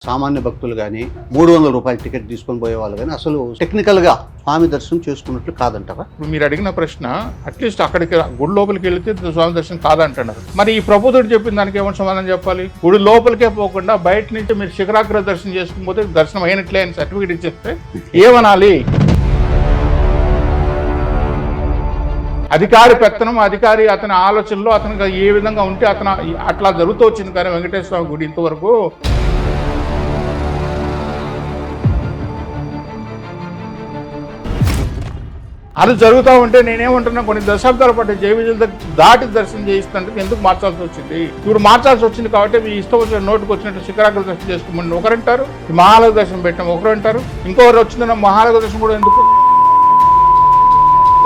సామాన్య భక్తులు కానీ 300 రూపాయల టికెట్ తీసుకొని పోయే వాళ్ళు కానీ అసలు టెక్నికల్గా స్వామి దర్శనం చేసుకున్నట్లు కాదంటారా? ఇప్పుడు మీరు అడిగిన ప్రశ్న అట్లీస్ట్ అక్కడికి గుడి లోపలికి వెళితే స్వామి దర్శనం కాదంటున్నారు. మరి ఈ ప్రభుత్వుడు చెప్పిన దానికి ఏమైనా సమాధానం చెప్పాలి? గుడి లోపలికే పోకుండా బయట నుంచి మీరు శిఖరాగ్ర దర్శనం చేసుకుని దర్శనం అయినట్లే అని సర్టిఫికేట్ ఇచ్చేస్తే ఏమనాలి? అధికారి పెత్తనం, అధికారి అతని ఆలోచనలో అతనికి ఏ విధంగా ఉంటే అతను అట్లా జరుగుతూ వచ్చింది. కానీ వెంకటేశ్వర స్వామి గుడి ఇంతవరకు అది జరుగుతూ ఉంటే నేనేమంటున్నా, కొన్ని దశాబ్దాల పాటు జైవిజులు దాటి దర్శనం చేయిస్తుంటే ఎందుకు మార్చాల్సి వచ్చింది? ఇప్పుడు మార్చాల్సి వచ్చింది కాబట్టి మీ ఇష్టం వచ్చిన నోటుకు వచ్చినట్టు శిఖరాగ్ర దర్శనం చేసుకోమని ఒకరంటారు, మహాలయ దర్శనం పెట్టాం ఒకరు అంటారు, ఇంకొకరు వచ్చిందన్న మహాలయ దర్శనం కూడా ఎందుకు?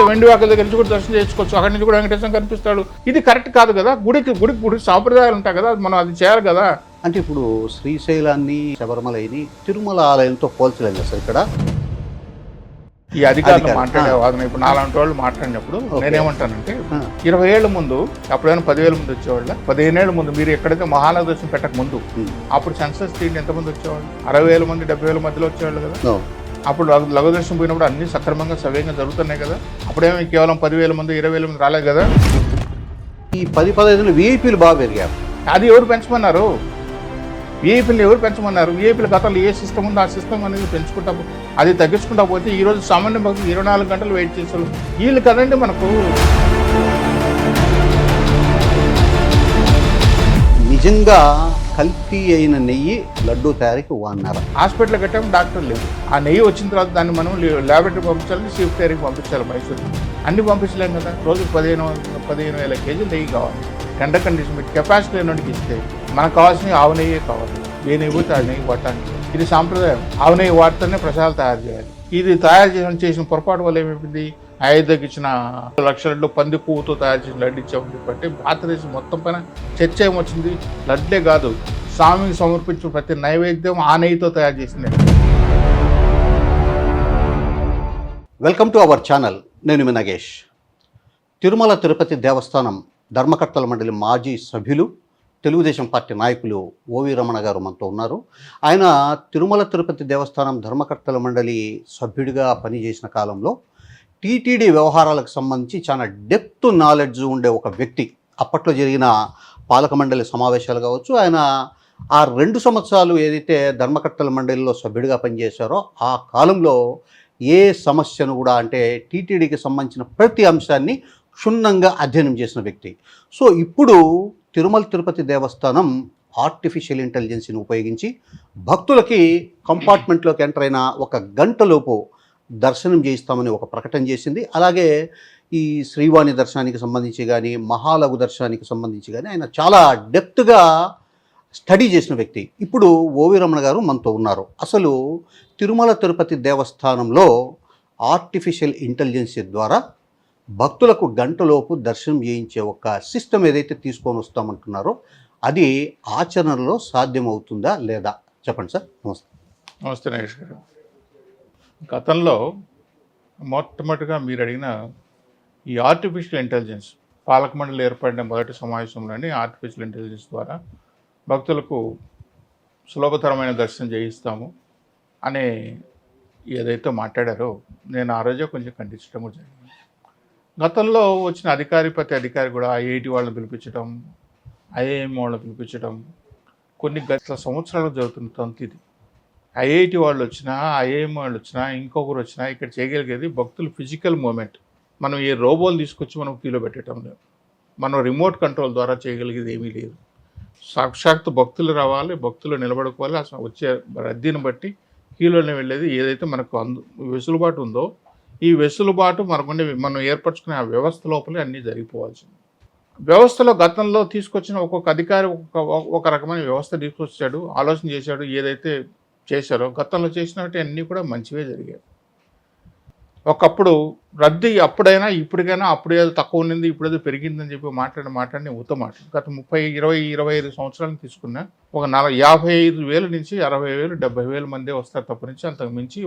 వెండి వాకల దగ్గర నుంచి కూడా దర్శనం చేసుకోవచ్చు, అక్కడి నుంచి కూడా వెంకటేశ్వరం కనిపిస్తాడు. ఇది కరెక్ట్ కాదు కదా. గుడికి సాంప్రదాయాలు ఉంటాయి కదా, మనం అది చేయాలి కదా. అంటే ఇప్పుడు శ్రీశైలాన్ని, శబరిమలని తిరుమల ఆలయంతో పోల్చలేదు కదా సార్ ఇక్కడ ఈ అధికారులు మాట్లాడే వాదన. ఇప్పుడు నాలాంటి వాళ్ళు మాట్లాడినప్పుడు నేనేమంటానంటే 20 ఏళ్ల ముందు అప్పుడైనా 10,000 మంది వచ్చేవాళ్ళ, 15 ఏళ్ల ముందు మీరు ఎక్కడైతే మహాలయ దర్శనం పెట్టక ముందు అప్పుడు సెన్సస్ తీయండి ఎంతమంది వచ్చేవాళ్ళు? 60,000 మంది 70,000 మధ్యలో వచ్చేవాళ్ళు కదా. అప్పుడు లఘు దర్శనం పోయినప్పుడు అన్ని సక్రమంగా సవ్యంగా జరుగుతున్నాయి కదా. అప్పుడేమో కేవలం 10,000 మంది 20,000 మంది రాలేదు కదా. ఈ 10-15 వీఐపీలు బాగా పెరిగారు. అది ఎవరు పెంచమన్నారు? వీఐపీలు ఎవరు పెంచమన్నారు? వీఐపీల గతంలో ఏ సిస్టమ్ ఉందో ఆ సిస్టమ్ అనేది పెంచుకుంటా, అది తగ్గించుకుంటా పోతే ఈరోజు సామాన్య భక్తులు 24 గంటలు వెయిట్ చేస్తారు. వీళ్ళు కదండి మనకు. నిజంగా కల్తీ అయిన నెయ్యి లడ్డూ తయారీకి వాడినారు. హాస్పిటల్ కట్టాము, డాక్టర్ లేదు. ఆ నెయ్యి వచ్చిన తర్వాత దాన్ని మనం ల్యాబొరేటరీ పంపించాలి, షిఫ్ట్ తయారీకి పంపించాలి మైసూరు. అన్ని పంపించలేం కదా. రోజు 15,000 కేజీలు నెయ్యి కావాలి. కండిషన్ పెట్టి కెపాసిటీ లేనోడికి ఇస్తే మనకు కావాల్సిన ఆవు నెయ్యే కావాలి. ఏ నెయ్యి పోతే ఆ నెయ్యి పట్టడానికి ఇది సాంప్రదాయం. ఆవు నెయ్యి వాటితోనే ప్రసాదాలు తయారు చేయాలి. ఇది తయారు చేసిన పొరపాటు వల్ల ఏమైపోయింది? అయోధ్యకి ఇచ్చిన లక్షలు పంది పువ్వుతో తయారు చేసిన లడ్డు ఇచ్చామని బట్టి భారతదేశం మొత్తం పైన చర్చ ఏమొచ్చింది? లడ్డే కాదు, స్వామికి సమర్పించిన ప్రతి నైవేద్యం ఆ నెయ్యితో తయారు చేసింది. Welcome to our channel. నేను మీ నగేష్. తిరుమల తిరుపతి దేవస్థానం ధర్మకర్తల మండలి మాజీ సభ్యులు, తెలుగుదేశం పార్టీ నాయకులు ఓవి రమణ గారు మనతో ఉన్నారు. ఆయన తిరుమల తిరుపతి దేవస్థానం ధర్మకర్తల మండలి సభ్యుడిగా పనిచేసిన కాలంలో టీటీడీ వ్యవహారాలకు సంబంధించి చాలా డెప్త్ నాలెడ్జ్ ఉండే ఒక వ్యక్తి. అప్పట్లో జరిగిన పాలక మండలి సమావేశాలు కావచ్చు, ఆయన ఆ 2 సంవత్సరాలు ఏదైతే ధర్మకర్తల మండలిలో సభ్యుడిగా పనిచేశారో ఆ కాలంలో ఏ సమస్యను కూడా, అంటే టీటీడీకి సంబంధించిన ప్రతి అంశాన్ని క్షుణ్ణంగా అధ్యయనం చేసిన వ్యక్తి. సో ఇప్పుడు తిరుమల తిరుపతి దేవస్థానం ఆర్టిఫిషియల్ ఇంటెలిజెన్స్ని ఉపయోగించి భక్తులకి కంపార్ట్మెంట్లోకి ఎంటర్ అయిన 1 గంటలోపు దర్శనం చేయిస్తామని ఒక ప్రకటన చేసింది. అలాగే ఈ శ్రీవాణి దర్శనానికి సంబంధించి కానీ, మహాలఘు దర్శనానికి సంబంధించి కానీ ఆయన చాలా డెప్త్గా స్టడీ చేసిన వ్యక్తి. ఇప్పుడు ఓవి రమణ గారు మనతో ఉన్నారు. అసలు తిరుమల తిరుపతి దేవస్థానంలో ఆర్టిఫిషియల్ ఇంటెలిజెన్స్ ద్వారా భక్తులకు గంటలోపు దర్శనం చేయించే ఒక సిస్టమ్ ఏదైతే తీసుకొని వస్తామంటున్నారో అది ఆచరణలో సాధ్యమవుతుందా లేదా చెప్పండి సార్. నమస్తే. నమస్తే నగేష్ గారు. గతంలో మొట్టమొదటిగా మీరు అడిగిన ఈ ఆర్టిఫిషియల్ ఇంటెలిజెన్స్ పాలక మండలి ఏర్పడిన మొదటి సమావేశంలోని ఆర్టిఫిషియల్ ఇంటెలిజెన్స్ ద్వారా భక్తులకు సులభతరమైన దర్శనం చేయిస్తాము అనే ఏదైతే మాట్లాడారో నేను ఆ రోజే కొంచెం ఖండించడం కూడా జరిగింది. గతంలో వచ్చిన అధికారి కూడా ఐఐటి వాళ్ళని పిలిపించడం, ఐఐఎం వాళ్ళని పిలిపించడం కొన్ని గత సంవత్సరాలు జరుగుతున్న తంతు ఇది. ఐఐటి వాళ్ళు వచ్చినా, ఐఐఎం వాళ్ళు వచ్చినా, ఇంకొకరు వచ్చినా ఇక్కడ చేయగలిగేది భక్తులు ఫిజికల్ మూమెంట్. మనం ఏ రోబోలు తీసుకొచ్చి మనం క్యూలో పెట్టడం లేదు. మనం రిమోట్ కంట్రోల్ ద్వారా చేయగలిగేది ఏమీ లేదు. సాక్షాత్తు భక్తులు రావాలి, భక్తులు నిలబడుకోవాలి. అసలు వచ్చే రద్దీని బట్టి క్యూలోనే వెళ్ళేది. ఏదైతే మనకు వెసులుబాటు ఉందో ఈ వెసులుబాటు మనం ఏర్పరచుకునే ఆ వ్యవస్థ లోపలే అన్నీ జరిగిపోవాల్సింది. వ్యవస్థలో గతంలో తీసుకొచ్చిన ఒక్కొక్క అధికారి ఒక రకమైన వ్యవస్థ తీసుకొచ్చాడు, ఆలోచన చేశాడు. ఏదైతే చేశారో గతంలో చేసినట్టు అన్నీ కూడా మంచివే జరిగాయి. ఒకప్పుడు రద్దీ అప్పుడైనా ఇప్పటికైనా అప్పుడు ఏదో తక్కువ ఉన్నది ఇప్పుడేదో పెరిగిందని చెప్పి మాట్లాడిన ఉత్తమాట. గత 25 సంవత్సరాలను తీసుకున్నా ఒక 55,000 నుంచి 60,000 70,000 మందే వస్తారు తప్ప నుంచి అంతకు మించి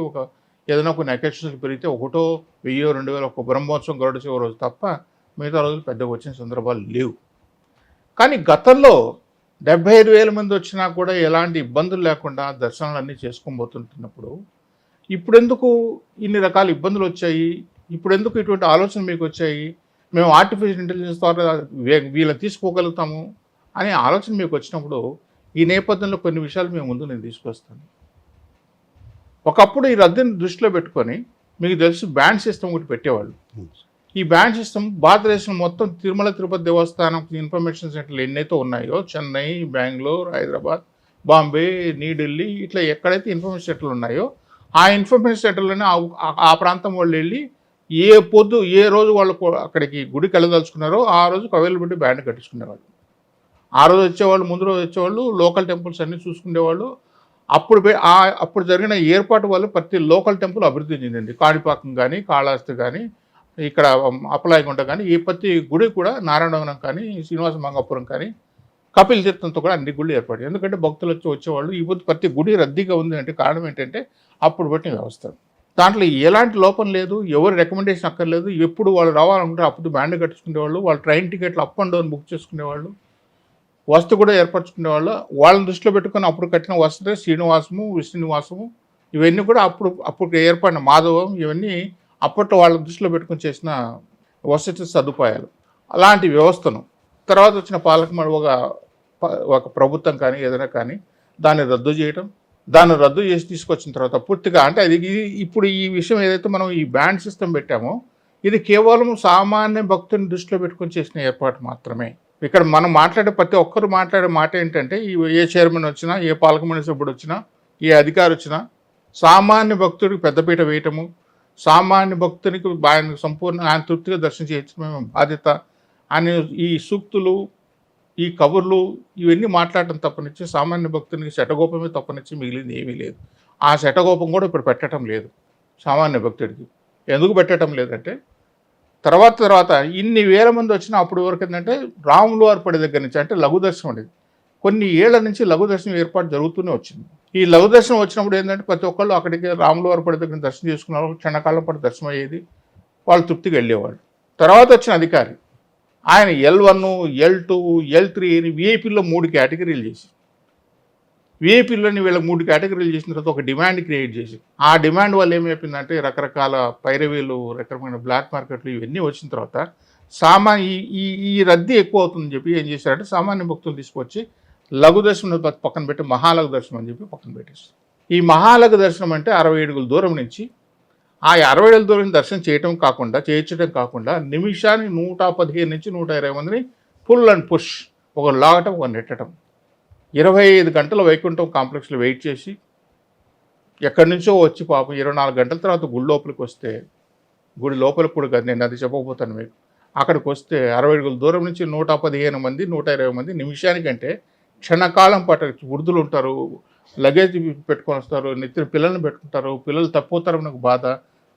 ఏదైనా కొన్ని అకేషన్స్ పెరిగితే 1,000 2,000 ఒక బ్రహ్మోత్సవం గరుడ రోజు తప్ప మిగతా రోజులు పెద్దగా వచ్చిన సందర్భాలు లేవు. కానీ గతంలో 75,000 మంది వచ్చినా కూడా ఎలాంటి ఇబ్బందులు లేకుండా దర్శనాలన్నీ చేసుకొని పోతుంటున్నప్పుడు ఇప్పుడెందుకు ఇన్ని రకాల ఇబ్బందులు వచ్చాయి, ఇప్పుడెందుకు ఇటువంటి ఆలోచన మీకు వచ్చాయి, మేము ఆర్టిఫిషియల్ ఇంటెలిజెన్స్ ద్వారా వీళ్ళని తీసుకోగలుగుతాము అనే ఆలోచన మీకు వచ్చినప్పుడు ఈ నేపథ్యంలో కొన్ని విషయాలు మేము ముందు నేను తీసుకొస్తాను. ఒకప్పుడు ఈ రద్దీని దృష్టిలో పెట్టుకొని మీకు తెలుసు బ్యాండ్ సిస్టమ్ ఒకటి పెట్టేవాళ్ళు. ఈ బ్యాండ్ సిస్టమ్ భారతదేశం మొత్తం తిరుమల తిరుపతి దేవస్థానం ఇన్ఫర్మేషన్ సెంటర్లు ఎన్నైతే ఉన్నాయో చెన్నై, బెంగళూరు, హైదరాబాద్, బాంబే, న్యూఢిల్లీ ఇట్లా ఎక్కడైతే ఇన్ఫర్మేషన్ సెంటర్లు ఉన్నాయో ఆ ఇన్ఫర్మేషన్ సెంటర్లోనే ఆ ప్రాంతం వాళ్ళు వెళ్ళి ఏ రోజు వాళ్ళు అక్కడికి గుడికి వెళ్ళదలుచుకున్నారో ఆ రోజుకి అవైలబిలిటీ బ్యాండ్ కట్టించుకునేవాళ్ళు. ఆ రోజు వచ్చేవాళ్ళు, ముందు రోజు వచ్చేవాళ్ళు, లోకల్ టెంపుల్స్ అన్నీ చూసుకునేవాళ్ళు. అప్పుడు జరిగిన ఏర్పాటు వల్ల ప్రతి లోకల్ టెంపుల్ అభివృద్ధి చెందింది. కాణిపాకం కానీ, కాళహస్తి కానీ, ఇక్కడ అప్పలాయగుంట కానీ, ఈ ప్రతి గుడి కూడా నారాయణవనం కానీ, శ్రీనివాస మంగాపురం కానీ, కపిల తీర్థంతో కూడా అన్ని గుళ్ళు ఏర్పడాయి. ఎందుకంటే భక్తులు వచ్చేవాళ్ళు. ఈ పొద్దు ప్రతి గుడి రద్దీగా ఉంది అంటే కారణం ఏంటంటే అప్పుడు పెట్టిన వ్యవస్థ. దాంట్లో ఎలాంటి లోపం లేదు, ఎవరు రికమెండేషన్ అక్కర్లేదు. ఎప్పుడు వాళ్ళు రావాలనుకుంటే అప్పుడు బ్యాండ్ కట్టించుకునేవాళ్ళు, వాళ్ళు ట్రైన్ టికెట్లు అప్ అండ్ డౌన్ బుక్ చేసుకునేవాళ్ళు, వస్తు కూడా ఏర్పరచుకునేవాళ్ళు. వాళ్ళని దృష్టిలో పెట్టుకుని అప్పుడు కట్టిన వసతే శ్రీనివాసము, విష్ణునివాసము ఇవన్నీ కూడా అప్పుడు ఏర్పడిన మాధవం ఇవన్నీ అప్పట్లో వాళ్ళ దృష్టిలో పెట్టుకుని చేసిన వసతి సదుపాయాలు. అలాంటి వ్యవస్థను తర్వాత వచ్చిన పాలక ఒక ప్రభుత్వం కానీ ఏదైనా కానీ దాన్ని రద్దు చేయటం, దాన్ని రద్దు చేసి తీసుకొచ్చిన తర్వాత పూర్తిగా అంటే అది ఇప్పుడు ఈ విషయం ఏదైతే మనం ఈ బ్యాండ్ సిస్టమ్ పెట్టామో ఇది కేవలం సామాన్య భక్తుని దృష్టిలో పెట్టుకొని చేసిన ఏర్పాటు మాత్రమే. ఇక్కడ మనం ప్రతి ఒక్కరు మాట్లాడే మాట ఏంటంటే ఏ చైర్మన్ వచ్చినా, ఏ పాలక మండలి సభ్యుడు వచ్చినా, ఏ అధికారి వచ్చినా సామాన్య భక్తుడికి పెద్దపీట వేయటము, సామాన్య భక్తునికి ఆయన సంపూర్ణ ఆయన తృప్తిగా దర్శనం చేయించడమే బాధ్యత అని ఈ సూక్తులు, ఈ కబుర్లు ఇవన్నీ మాట్లాడటం తప్పనిచ్చి సామాన్య భక్తునికి శటగోపమే తప్పనిచ్చి మిగిలింది ఏమీ లేదు. ఆ శటగోపం కూడా ఇప్పుడు పెట్టడం లేదు సామాన్య భక్తుడికి. ఎందుకు పెట్టడం లేదంటే తర్వాత ఇన్ని వేల మంది వచ్చినా అప్పుడు వరకు ఏంటంటే రాములు వారి పడి దగ్గర నుంచి అంటే లఘు దర్శనం అనేది కొన్ని ఏళ్ల నుంచి లఘు దర్శనం ఏర్పాటు జరుగుతూనే వచ్చింది. ఈ లఘు దర్శనం వచ్చినప్పుడు ఏంటంటే ప్రతి ఒక్కళ్ళు అక్కడికి రాములు వారి పడి దగ్గర దర్శనం చేసుకున్నారు, క్షణకాలం పాటు దర్శనం అయ్యేది, వాళ్ళు తృప్తిగా వెళ్ళేవాళ్ళు. తర్వాత వచ్చిన అధికారి ఆయన L1, L2, L3 అని విఐపీల్లో 3 కేటగిరీలు చేసి విఐపీలోని వీళ్ళకి 3 కేటగిరీలు చేసిన తర్వాత ఒక డిమాండ్ క్రియేట్ చేసి ఆ డిమాండ్ వల్ల ఏమైపోయిందంటే రకరకాల పైరవీలు, రకరకాల బ్లాక్ మార్కెట్లు ఇవన్నీ వచ్చిన తర్వాత ఈ రద్దీ ఎక్కువ అవుతుందని చెప్పి ఏం చేశారంటే సామాన్య భక్తులు తీసుకొచ్చి లఘు దర్శనం పక్కన పెట్టి మహాలఘు దర్శనం అని చెప్పి పక్కన పెట్టేస్తారు. ఈ మహాలఘు దర్శనం అంటే 60 అడుగుల దూరం నుంచి ఆ 60 అడుగుల దూరం దర్శనం చేయించడం కాకుండా నిమిషానికి 115 నుంచి 120 మందిని పుల్ అండ్ పుష్ ఒక లాగటం ఒక నెట్టడం 25 గంటల వైకుంఠం కాంప్లెక్స్లో వెయిట్ చేసి ఎక్కడి నుంచో వచ్చి పాపం 24 గంటల తర్వాత గుడి లోపలికి వస్తే గుడి లోపలికి కూడా కాదు, నేను అది చెప్పకపోతాను మీకు. అక్కడికి వస్తే 60 అడుగుల దూరం నుంచి 115 మంది 120 మంది నిమిషానికంటే క్షణకాలం పాటు వృద్ధులు ఉంటారు, లగేజ్ పెట్టుకొని వస్తారు, నెత్తిన పిల్లల్ని పెట్టుకుంటారు, పిల్లలు తప్పిపోతారని ఒక బాధ,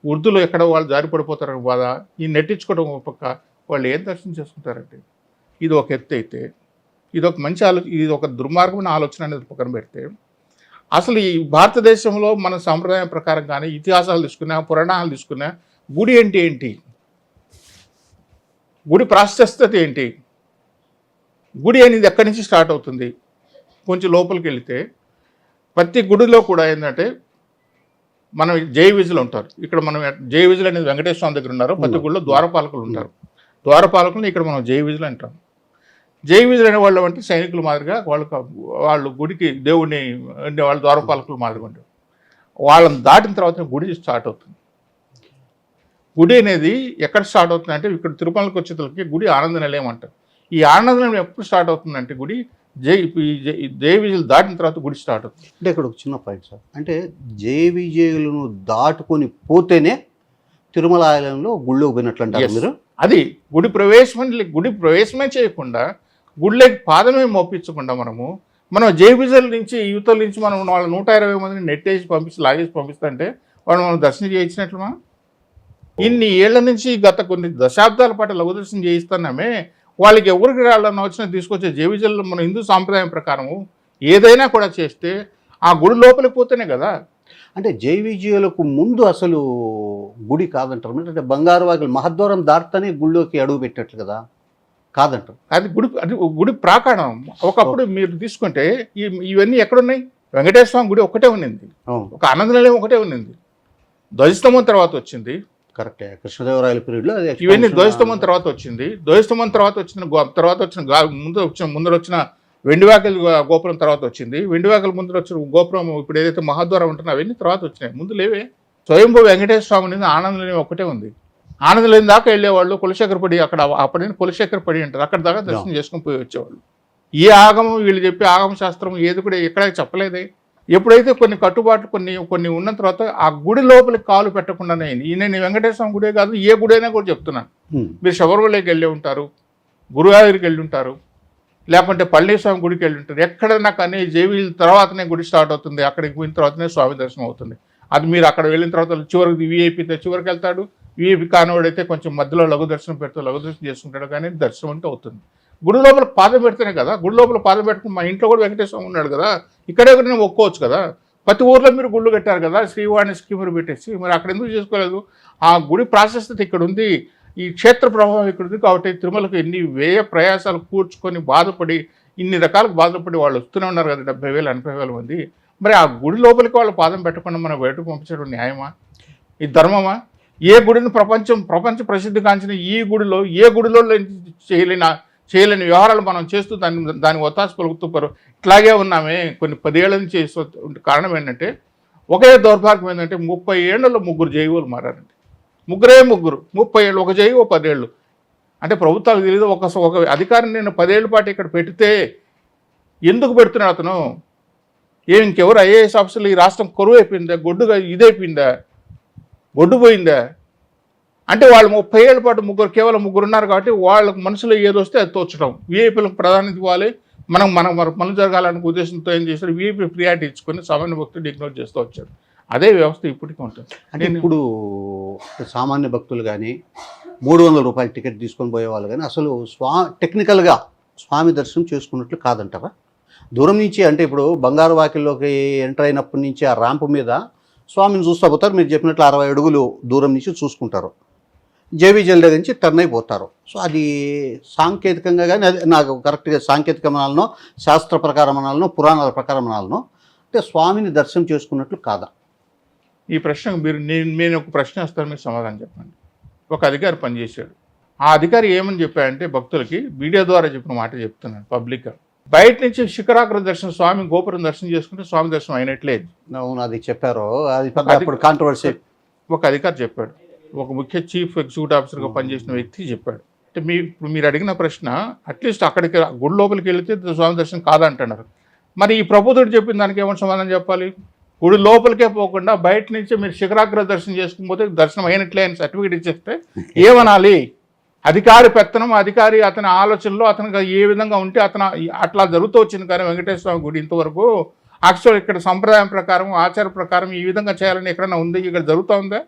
వృద్ధులు ఎక్కడ వాళ్ళు జారి పడిపోతారని బాధ, ఈ నెట్టించుకోవడం ఒక పక్క వాళ్ళు ఏం దర్శనం చేసుకుంటారంటే ఇది ఒక ఎత్తు అయితే ఇది ఒక మంచి ఇది ఒక దుర్మార్గమైన ఆలోచన అనేది పక్కన పెడితే అసలు ఈ భారతదేశంలో మన సాంప్రదాయం ప్రకారం కానీ ఇతిహాసాలు తీసుకున్నా, పురాణాలు తీసుకున్నా గుడి అంటే ఏంటి, గుడి ప్రాశస్త్యత ఏంటి, గుడి అనేది ఎక్కడి నుంచి స్టార్ట్ అవుతుంది. కొంచెం లోపలికి వెళితే ప్రతి గుడిలో కూడా ఏంటంటే మనం జై విజులు ఉంటారు. ఇక్కడ మనం జై విజులు అనేది వెంకటేశ్వర స్వామి దగ్గర ఉన్నారు, ప్రతి గుడిలో ద్వారపాలకులు ఉంటారు. ద్వారపాలకులను ఇక్కడ మనం జై విజులు అంటాం. జై విజులు అనే వాళ్ళు అంటే సైనికుల మాదిరిగా వాళ్ళు గుడికి దేవుడిని వాళ్ళు ద్వారపాలకులు మాదిరిగా ఉంటారు. వాళ్ళని దాటిన తర్వాత గుడి స్టార్ట్ అవుతుంది. గుడి అనేది ఎక్కడ స్టార్ట్ అవుతుంది అంటే ఇక్కడ తిరుమలకి వచ్చేతలకి గుడి ఆనంద నిలయం అంటారు. ఈ ఆనంద నిలయం ఎప్పుడు స్టార్ట్ అవుతుందంటే గుడి జై విజయులు దాటిన తర్వాత గుడి స్టార్ట్ అవుతుంది. అంటే ఇక్కడ ఒక చిన్న పాయింట్ సార్, అంటే జై విజయులను దాటుకొని పోతేనే తిరుమల ఆలయంలో గుళ్ళోకి పోయినట్లు అంటారు మీరు. అది గుడి ప్రవేశమే చేయకుండా గుడిలోకి పాదమే మోపించకుండా మనం జై విజయుల నుంచి యువతల నుంచి మనం వాళ్ళ 120 మందిని నెట్టేసి లాగేసి పంపిస్తుంటే మనం దర్శనం చేయించినట్లు మనం ఇన్ని ఏళ్ల నుంచి గత కొన్ని దశాబ్దాల పాటు లఘు దర్శనం చేయిస్తున్నామే. వాళ్ళకి ఎవరికి రాళ్ళన్న వచ్చినా తీసుకొచ్చే జై విజయులు మన హిందూ సాంప్రదాయం ప్రకారము ఏదైనా కూడా చేస్తే ఆ గుడి లోపలికి పోతేనే కదా. అంటే జై విజయులకు ముందు అసలు గుడి కాదంటారు, అంటే బంగారు వాకిలి మహద్వారం దాటుతానే గుళ్ళోకి అడుగు పెట్టినట్లు కదా. కాదంటారు. అది గుడి ప్రాకారం. ఒకప్పుడు మీరు తీసుకుంటే ఇవన్నీ ఎక్కడున్నాయి? వెంకటేశ్వర స్వామి గుడి ఒకటే ఉన్నింది, ఒక ఆనంద నిలయం ఒకటే ఉన్నింది. ధ్వజస్తంభం తర్వాత వచ్చింది, కరెక్టే, కృష్ణదేవరాయల పీరియడ్లో ఇవన్నీ ధ్వజస్తంభం తర్వాత వచ్చింది. ధ్వజస్తంభం తర్వాత వచ్చిన ముందర వచ్చిన వెండివాకల గోపురం తర్వాత వచ్చింది. వెండివాకల ముందర వచ్చిన గోపురం ఇప్పుడు ఏదైతే మహాద్వారం ఉంటుందో అవన్నీ తర్వాత వచ్చినాయి, ముందు లేవే. స్వయంభూ వెంకటేశ్వర స్వామి అనేది ఆనంద నిలయం ఒకటే ఉంది. ఆనంద నిలయం దాకా వెళ్ళేవాళ్ళు కులశేఖరపడి, అక్కడ అప్పటి కులశేఖరపడి అంటారు, అక్కడ దాకా దర్శనం చేసుకుని పోయి వచ్చేవాళ్ళు. ఈ ఆగమం వీళ్ళు చెప్పే ఆగమ శాస్త్రం ఏది కూడా ఎక్కడ చెప్పలేదే. ఎప్పుడైతే కొన్ని కట్టుబాట్లు కొన్ని ఉన్న తర్వాత ఆ గుడి లోపలికి కాలు పెట్టకుండానే నేను వెంకటేశ్వర స్వామి గుడే కాదు, ఏ గుడి అయినా కూడా చెప్తున్నాను. మీరు శబరిమలకి వెళ్ళి ఉంటారు, గురువాయూరికి వెళ్ళి ఉంటారు, లేకుంటే పళనిస్వామి గుడికి వెళ్ళి ఉంటారు. ఎక్కడైనా కానీ జేవీల తర్వాతనే గుడి స్టార్ట్ అవుతుంది, అక్కడికి పోయిన తర్వాతనే స్వామి దర్శనం అవుతుంది. అది మీరు అక్కడ వెళ్ళిన తర్వాత చివరికి వీఐపీ చివరికి వెళ్తాడు, వీఐపీ కానివాడైతే కొంచెం మధ్యలో లఘు దర్శనం పెడతాడు, లఘు దర్శనం చేసుకుంటాడు, కానీ దర్శనం అంటే అవుతుంది. గుడి లోపల పాదం పెడితేనే కదా, గుడి లోపల పాదం పెట్టుకుని మా ఇంట్లో కూడా వెంకటేశ్వర ఉన్నాడు కదా, ఇక్కడే కూడా నేను ఒప్పుకోవచ్చు కదా. ప్రతి ఊర్లో మీరు గుళ్ళు కట్టారు కదా, శ్రీవాణి స్కీములు పెట్టేసి, మరి అక్కడ ఎందుకు చేసుకోలేదు? ఆ గుడి ప్రాశస్త్యత ఇక్కడ ఉంది, ఈ క్షేత్ర ప్రభావం ఇక్కడ ఉంది కాబట్టి తిరుమలకు ఎన్ని వ్యయ ప్రయాసాలు కూర్చుకొని బాధపడి ఇన్ని రకాలకు బాధపడి వాళ్ళు వస్తూనే ఉన్నారు కదా, 70,000 80,000 మంది. మరి ఆ గుడి లోపలికి వాళ్ళు పాదం పెట్టకుండా మనం బయటకు పంపించడం న్యాయమా? ఇది ధర్మమా? ఏ గుడిని ప్రపంచ ప్రసిద్ధి కాంచిన ఈ గుడిలో ఏ గుడిలో చేయలేని వ్యవహారాలు మనం చేస్తూ దాని ఒత్తాసు పలుకుతూ ఇట్లాగే ఉన్నామే కొన్ని 10 ఏళ్ల నుంచి. కారణం ఏంటంటే ఒకే దౌర్భాగ్యం ఏంటంటే 30 ఏళ్లలో 3 జైవులు మారారండి. 30 ఏళ్ళు, ఒక జైవు 10 ఏళ్ళు. అంటే ప్రభుత్వాలకు తెలియదు, ఒక అధికారిని నేను 10 ఏళ్ళ పాటు ఇక్కడ పెడితే ఎందుకు పెడుతున్నాడు అతను? ఇంకెవరు ఐఏఎస్ ఆఫీసర్లు ఈ రాష్ట్రం కొరువు అయిపోయిందా, ఇదైపోయిందా, గొడ్డు పోయిందా? అంటే వాళ్ళు 30 ఏళ్ళ పాటు కేవలం 3 ఉన్నారు కాబట్టి వాళ్ళకు మనసులో ఏదో వస్తే అది తోచడం. వీఐపీలకు ప్రాధాన్యత ఇవ్వాలి, మనం పనులు జరగాలనే ఉద్దేశంతో ఏం చేశారు, వీఐపీ ప్రియారిటీ ఇచ్చుకొని సామాన్య భక్తులు ఇగ్నోర్ చేస్తూ వచ్చారు. అదే వ్యవస్థ ఇప్పటికీ ఉంటుంది. అంటే ఇప్పుడు సామాన్య భక్తులు కానీ 300 రూపాయల టికెట్ తీసుకొని పోయేవాళ్ళు కానీ అసలు టెక్నికల్గా స్వామి దర్శనం చేసుకున్నట్లు కాదంటారా? దూరం నుంచి, అంటే ఇప్పుడు బంగారు వాకిల్లోకి ఎంటర్ అయినప్పటి నుంచి ఆ ర్యాంపు మీద స్వామిని చూస్తూ పోతారు, మీరు చెప్పినట్లు 60 అడుగులు దూరం నుంచి చూసుకుంటారు, జేబీజల్ దగ్గర నుంచి టర్న్ అయిపోతారు. సో అది సాంకేతికంగా కానీ, అది నాకు కరెక్ట్గా సాంకేతిక అనాలనో శాస్త్ర ప్రకారం అనాలనో పురాణాల ప్రకారం అనాలనో, అంటే స్వామిని దర్శనం చేసుకున్నట్లు కాదా? ఈ ప్రశ్నకు నేను ఒక ప్రశ్న వస్తాను, మీరు సమాధానం చెప్పండి. ఒక అధికారి పనిచేశాడు, ఆ అధికారి ఏమని చెప్పాడంటే భక్తులకి మీడియా ద్వారా చెప్పిన మాట చెప్తున్నాను పబ్లిక్గా. బయట నుంచి శిఖరాగ్ర దర్శనం, స్వామి గోపురం దర్శనం చేసుకుంటే స్వామి దర్శనం అయినట్లేదు. అవును, అది చెప్పారు, అది కాంట్రవర్సీ. ఒక అధికారి చెప్పాడు, ఒక ముఖ్య చీఫ్ ఎగ్జిక్యూటివ్ ఆఫీసర్గా పనిచేసిన వ్యక్తి చెప్పాడు. అంటే మీరు అడిగిన ప్రశ్న, అట్లీస్ట్ అక్కడికి గుడి లోపలికి వెళితే స్వామి దర్శనం కాదంటున్నారు. మరి ఈ ప్రభుత్వుడు చెప్పిన దానికి ఏమైనా సమాధానం చెప్పాలి? గుడి లోపలికే పోకుండా బయట నుంచి మీరు శిఖరాగ్ర దర్శనం చేసుకుపోతే దర్శనం అయినట్లే అని సర్టిఫికేట్ ఇచ్చేస్తే ఏమనాలి? అధికారి పెత్తనం, అధికారి అతని ఆలోచనలో అతనికి ఏ విధంగా ఉంటే అట్లా జరుగుతూ వచ్చింది. కానీ వెంకటేశ్వర స్వామి గుడి ఇంతవరకు యాక్చువల్ ఇక్కడ సంప్రదాయం ప్రకారం ఆచార ప్రకారం ఈ విధంగా చేయాలని ఎక్కడైనా ఉంది, ఇక్కడ జరుగుతూ ఉందా?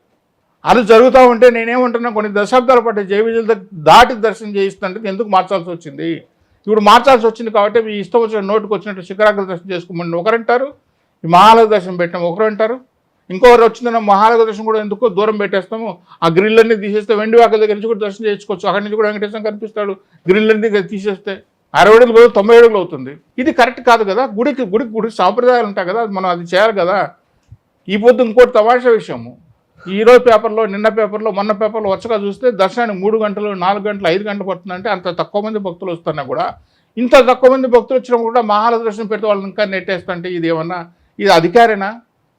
అది జరుగుతూ ఉంటే నేనేమంటున్నా, కొన్ని దశాబ్దాల పాటు జైవిజుల దాటి దర్శనం చేయిస్తుంటే ఎందుకు మార్చాల్సి వచ్చింది? ఇప్పుడు మార్చాల్సి వచ్చింది కాబట్టి మీ ఇష్టం వచ్చిన నోటుకు వచ్చినట్టు శిఖరాగ్ర దర్శనం చేసుకోమని ఒకరంటారు, ఈ మహాలయ దర్శనం పెట్టాము ఒకరు అంటారు, ఇంకొకరు వచ్చిందన్న మహాలయ దర్శనం కూడా ఎందుకో దూరం పెట్టేస్తాము, ఆ గ్రిల్లన్నీ తీసేస్తే వెండివాకల దగ్గర నుంచి కూడా దర్శనం చేసుకోవచ్చు, అక్కడి నుంచి కూడా వెంకటేశ్వరం కనిపిస్తాడు, గ్రిల్లన్నీ తీసేస్తే 60 అడుగులు 90 అడుగులు అవుతుంది. ఇది కరెక్ట్ కాదు కదా. గుడికి సాంప్రదాయాలు ఉంటాయి కదా, మనం అది చేయాలి కదా. ఈ పొద్దు ఇంకోటి తమాషా విషయము, ఈరోజు పేపర్లో, నిన్న పేపర్లో, మొన్న పేపర్లో వచ్చగా చూస్తే దర్శనానికి 3 గంటలు 4 గంటలు 5 గంటలు పడుతుందంటే అంత తక్కువ మంది భక్తులు వస్తున్నా కూడా, ఇంత తక్కువ మంది భక్తులు వచ్చినప్పుడు కూడా మహాలయ దర్శనం పెడితే వాళ్ళని ఇంకా నెట్టేస్తుంటే ఇది అధికారేనా?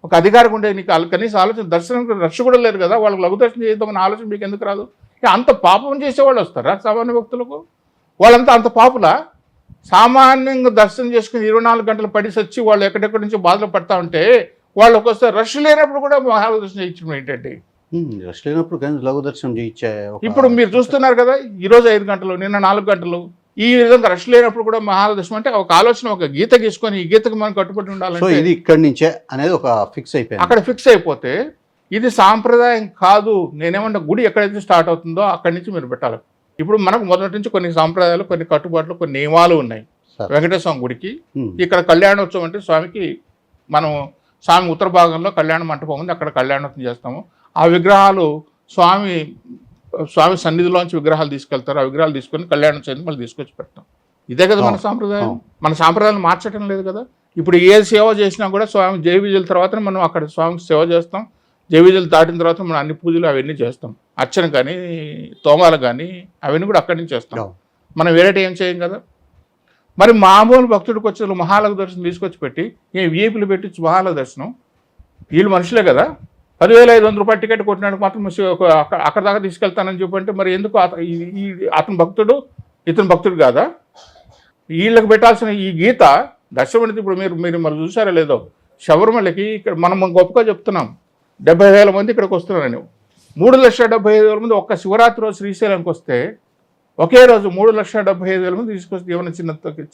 ఒక అధికారికి ఉండే నీకు కనీసం ఆలోచన, దర్శనం రష్ కూడా లేదు కదా, వాళ్ళకి లఘు దర్శనం చేద్దామని ఆలోచన మీకు ఎందుకు రాదు? అంత పాపం చేసేవాళ్ళు వస్తారా సామాన్య భక్తులకు? వాళ్ళంతా అంత పాపులా? సామాన్యంగా దర్శనం చేసుకుని 24 గంటలు పడి సచ్చి వాళ్ళు ఎక్కడెక్కడి నుంచి బాధలు పడతా ఉంటే వాళ్ళు ఒక్కొక్కసారి రష్ లేనప్పుడు కూడా మహాలయ దర్శనం చేయించడం ఏంటంటే, రష్ లేనప్పుడు కానీ లఘు దర్శనం చేయించే. ఇప్పుడు మీరు చూస్తున్నారు కదా, ఈరోజు 5 గంటలు, నిన్న 4 గంటలు, ఈ విధంగా రష్ లేనప్పుడు కూడా మహాలయ దర్శనం. అంటే ఒక ఆలోచన, ఒక గీత గీసుకొని ఈ గీతకు మనం కట్టుబడి ఉండాలంటే ఇది ఇక్కడి నుంచే అనేది ఒక ఫిక్స్ అయిపోయింది. అక్కడ ఫిక్స్ అయిపోతే ఇది సాంప్రదాయం కాదు. నేనేమంటే గుడి ఎక్కడైతే స్టార్ట్ అవుతుందో అక్కడి నుంచి మీరు పెట్టాలి. ఇప్పుడు మనకు మొదటి నుంచి కొన్ని సాంప్రదాయాలు, కొన్ని కట్టుబాట్లు, కొన్ని నియమాలు ఉన్నాయి. వెంకటేశ్వర స్వామి గుడికి ఇక్కడ కళ్యాణోత్సవం అంటే స్వామికి మనం స్వామి ఉత్తర భాగంలో కళ్యాణ మంటపం ఉంది, అక్కడ కళ్యాణోత్సవం చేస్తాము. ఆ విగ్రహాలు స్వామి స్వామి సన్నిధిలోంచి విగ్రహాలు తీసుకెళ్తారు, ఆ విగ్రహాలు తీసుకొని కళ్యాణం చేసి మళ్ళీ తీసుకొచ్చి పెడతాం. ఇదే కదా మన సాంప్రదాయం. మన సాంప్రదాయాలు మార్చడం లేదు కదా. ఇప్పుడు ఏ సేవ చేసినా కూడా స్వామి జై విజయుల తర్వాత మనం అక్కడ స్వామికి సేవ చేస్తాం. జై విజయులు దాటిన తర్వాత మనం అన్ని పూజలు అవన్నీ చేస్తాం. అర్చన కానీ తోమాలు కానీ అవన్నీ కూడా అక్కడి నుంచి చేస్తాం. మనం వేరేటి ఏం చేయం కదా. మరి మామూలు భక్తుడికి వచ్చే మహాలయ దర్శనం తీసుకొచ్చి పెట్టి వీపులు పెట్టి మహాలయ దర్శనం, వీళ్ళు మనుషులే కదా. 10,500 రూపాయలు టికెట్ కొట్టినాడు మాత్రం అక్కడ దాకా తీసుకెళ్తానని చెప్పంటే మరి ఎందుకు అతను భక్తుడు ఇతను భక్తుడు కాదా? వీళ్ళకి పెట్టాల్సిన ఈ గీత దర్శనం అనేది ఇప్పుడు మీరు మరి చూసారా లేదో, శబరిమలకి ఇక్కడ మనం గొప్పగా చెప్తున్నాం 70,000 మంది ఇక్కడికి వస్తున్నారని. 3,75,000 మంది ఒక్క శివరాత్రి రోజు శ్రీశైలానికి వస్తే ఒకే రోజు 3,75,000 మంది తీసుకొస్తే ఏమైనా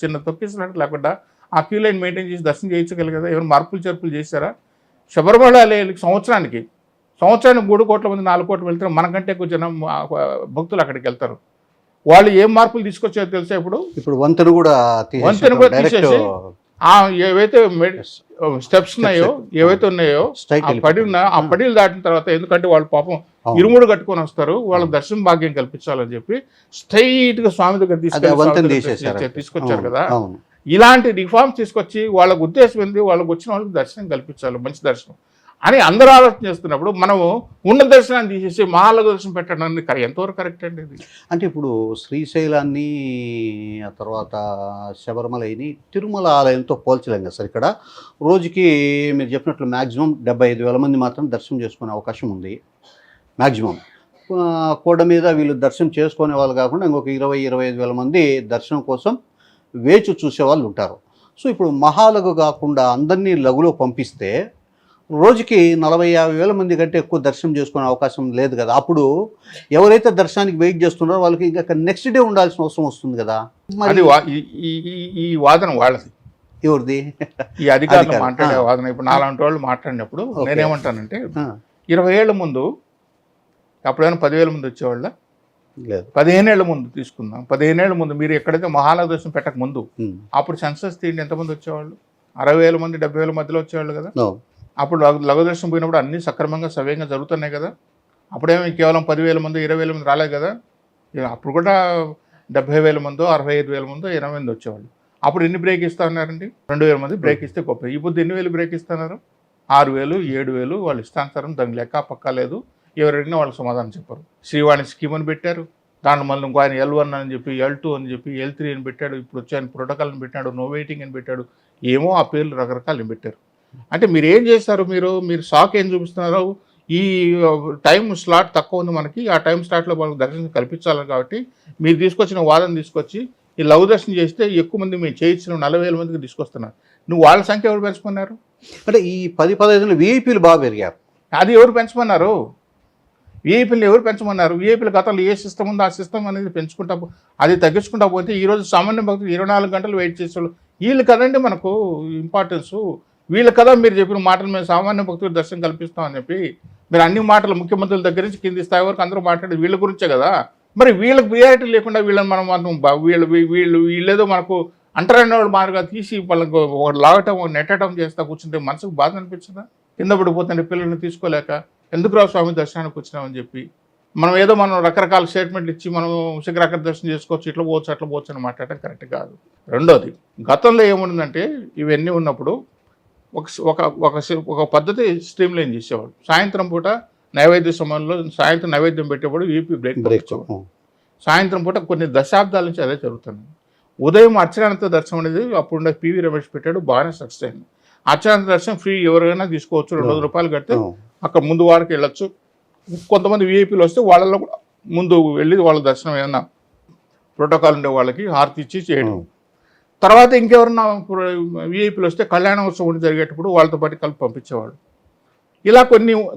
చిన్న తొక్కిసినట్టు లేకుండా ఆ క్యూ లైన్ మెయింటైన్ చేసి దర్శనం చేయించగలిగదా? ఏమైనా మార్పులు చేర్పులు చేశారా? శబరిమల సంవత్సరానికి 3 కోట్ల మంది 4 కోట్లు వెళ్తారు. మనకంటే ఎక్కువ జనం భక్తులు అక్కడికి వెళ్తారు. వాళ్ళు ఏం మార్పులు తీసుకొచ్చారో తెలుసా? ఇప్పుడు వంతెన కూడా తీసేసి ఏవైతే స్టెప్స్ ఉన్నాయో ఏవైతే ఉన్నాయో ఆ పడిలు దాటిన తర్వాత, ఎందుకంటే వాళ్ళు పాపం ఇరుముడు కట్టుకొని వస్తారు, వాళ్ళకి దర్శనం భాగ్యం కల్పించాలని చెప్పి స్ట్రైట్ గా స్వామి దగ్గర తీసుకొచ్చారు కదా. ఇలాంటి రిఫార్మ్స్ తీసుకొచ్చి వాళ్ళకు ఉద్దేశం ఏంది, వాళ్ళకి వచ్చిన వాళ్ళకి దర్శనం కల్పించాలి, మంచి దర్శనం అని అందరూ ఆలోచన చేస్తున్నప్పుడు మనము ఉన్న దర్శనాన్ని తీసేసి మహాలయ దర్శనం పెట్టడానికి ఎంతవరకు కరెక్ట్ అండి ఇది? అంటే ఇప్పుడు శ్రీశైలాన్ని ఆ తర్వాత శబరిమలని తిరుమల ఆలయంతో పోల్చలేం కదా సార్. ఇక్కడ రోజుకి మీరు చెప్పినట్లు మ్యాక్సిమం 75,000 మంది మాత్రం దర్శనం చేసుకునే అవకాశం ఉంది. మ్యాక్సిమం కోడ మీద వీళ్ళు దర్శనం చేసుకునే వాళ్ళు కాకుండా ఇంకొక 20,000-25,000 మంది దర్శనం కోసం వేచి చూసేవాళ్ళు ఉంటారు. సో ఇప్పుడు మహాలగు కాకుండా అందరినీ లఘులో పంపిస్తే రోజుకి 40,000-50,000 మంది కంటే ఎక్కువ దర్శనం చేసుకునే అవకాశం లేదు కదా. అప్పుడు ఎవరైతే దర్శనానికి వెయిట్ చేస్తున్నారో వాళ్ళకి ఇంకా నెక్స్ట్ డే ఉండాల్సిన అవసరం వస్తుంది కదా. మరి ఈ వాదన వాళ్ళది, ఎవరిది? ఈ అధికారులు మాట్లాడే వాదన. ఇప్పుడు నాలాంటి వాళ్ళు మాట్లాడినప్పుడు నేనేమంటానంటే 20 ఏళ్ల ముందు అప్పుడైనా 10,000 మంది వచ్చేవాళ్ళ? లేదు. 15 ఏళ్ల ముందు తీసుకుందాం. 15 ఏళ్ల ముందు మీరు ఎక్కడైతే మహాలయ దర్శనం పెట్టక ముందు అప్పుడు సెన్సస్ తీయండి, ఎంతమంది వచ్చేవాళ్ళు? 60,000 మంది 70,000 మధ్యలో వచ్చేవాళ్ళు కదా. అప్పుడు లఘు దర్శనం పోయినప్పుడు అన్నీ సక్రమంగా సవ్యంగా జరుగుతున్నాయి కదా. అప్పుడేమో కేవలం 10,000 మంది 20,000 మంది రాలేదు కదా. అప్పుడు కూడా 70,000 మందో 65,000 మందో 80 మంది వచ్చేవాళ్ళు. అప్పుడు ఎన్ని బ్రేక్ ఇస్తా ఉన్నారండి? 2,000 మంది బ్రేక్ ఇస్తే గొప్ప. ఇప్పుడు ఎన్ని వేలు బ్రేక్ ఇస్తున్నారు? 6,000, 7,000 వాళ్ళు ఇష్టానుసారం, దానికి లెక్క పక్క లేదు. ఎవరైనా వాళ్ళు సమాధానం చెప్పారు. శ్రీవాణి స్కీమ్ అని పెట్టారు, దాంట్లో మళ్ళీ ఇంకో ఆయన L1 అని చెప్పి L2 అని చెప్పి L3 అని పెట్టాడు, ఇప్పుడు వచ్చి ఆయన ప్రోటోకాల్ అని పెట్టాడు, నో వెయిటింగ్ అని పెట్టాడు, ఏమో ఆ పేర్లు రకరకాలు పెట్టారు. అంటే మీరు ఏం చేస్తారు? మీరు షాక్ ఏం చూపిస్తున్నారు? ఈ టైం స్లాట్ తక్కువ ఉంది మనకి, ఆ టైం స్లాట్లో మనకు దర్శనం కల్పించాలి కాబట్టి మీరు తీసుకొచ్చిన వాదన తీసుకొచ్చి ఈ లఘు దర్శనం చేస్తే ఎక్కువ మంది మేము చేయించిన 40,000 మందికి తీసుకొస్తున్నారు. నువ్వు వాళ్ళ సంఖ్య ఎవరు పెంచుకున్నారు? అంటే ఈ 10-15 వీఐపీలు బాగా పెరిగారు. అది ఎవరు పెంచమన్నారు? వీఐపీలు ఎవరు పెంచమన్నారు? వీఐపీల గతంలో ఏ సిస్టమ్ ఉందో ఆ సిస్టమ్ అనేది పెంచుకుంటా, అది తగ్గించుకుంటా పోతే ఈరోజు సామాన్య భక్తులు 24 గంటలు వెయిట్ చేసేవాళ్ళు. వీళ్ళు కదండి మనకు ఇంపార్టెన్సు. వీళ్ళు కదా మీరు చెప్పిన మాటలు మేము సామాన్య భక్తులు దర్శనం కల్పిస్తామని చెప్పి మీరు అన్ని మాటలు ముఖ్యమంత్రుల దగ్గర నుంచి కింది స్థాయి వరకు అందరూ మాట్లాడేది వీళ్ళ గురించే కదా. మరి వీళ్ళకి ప్రియారిటీ లేకుండా వీళ్ళని మనం వీళ్ళేదో మనకు అంటరాని వాళ్ళు మారుగా తీసి వాళ్ళకు లాగటం నెట్టడం చేస్తా కూర్చుంటే మనసుకు బాధ అనిపించదా? కింద పడిపోతుంటే పిల్లల్ని తీసుకోలేక ఎందుకు రావు స్వామి దర్శనానికి వచ్చినామని చెప్పి మనం రకరకాల స్టేట్మెంట్లు ఇచ్చి మనం శిఖరాఖర దర్శనం చేసుకోవచ్చు, ఇట్లా పోవచ్చు అట్లా పోవచ్చు అని మాట్లాడటం కరెక్ట్ కాదు. రెండోది, గతంలో ఏముందంటే ఇవన్నీ ఉన్నప్పుడు ఒక పద్ధతి స్ట్రీమ్ లైన్ చేసేవాడు. సాయంత్రం పూట నైవేద్య సమయంలో సాయంత్రం నైవేద్యం పెట్టేవాడు వీపీ బ్రేక్ ఇచ్చేవాడు. సాయంత్రం పూట కొన్ని దశాబ్దాల నుంచి అదే జరుగుతుంది. ఉదయం అర్చనానంత దర్శనం అనేది అప్పుడు పివి రమేష్ పెట్టాడు, బాగానే సక్సెస్ అయింది. అర్చనానంత దర్శనం ఫ్రీ, ఎవరైనా తీసుకోవచ్చు, 200 రూపాయలు కడితే అక్కడ ముందు వారికి వెళ్ళొచ్చు. కొంతమంది వీఐపీలు వస్తే వాళ్ళలో కూడా ముందు వెళ్ళి వాళ్ళ దర్శనం ఏమన్నా ప్రోటోకాల్ ఉండే వాళ్ళకి హారతి ఇచ్చి చేయడం. తర్వాత ఇంకెవరన్నా వీఐపీలు వస్తే కళ్యాణోత్సవం జరిగేటప్పుడు వాళ్ళతో పాటు కలిపి పంపించేవాళ్ళు. ఇలా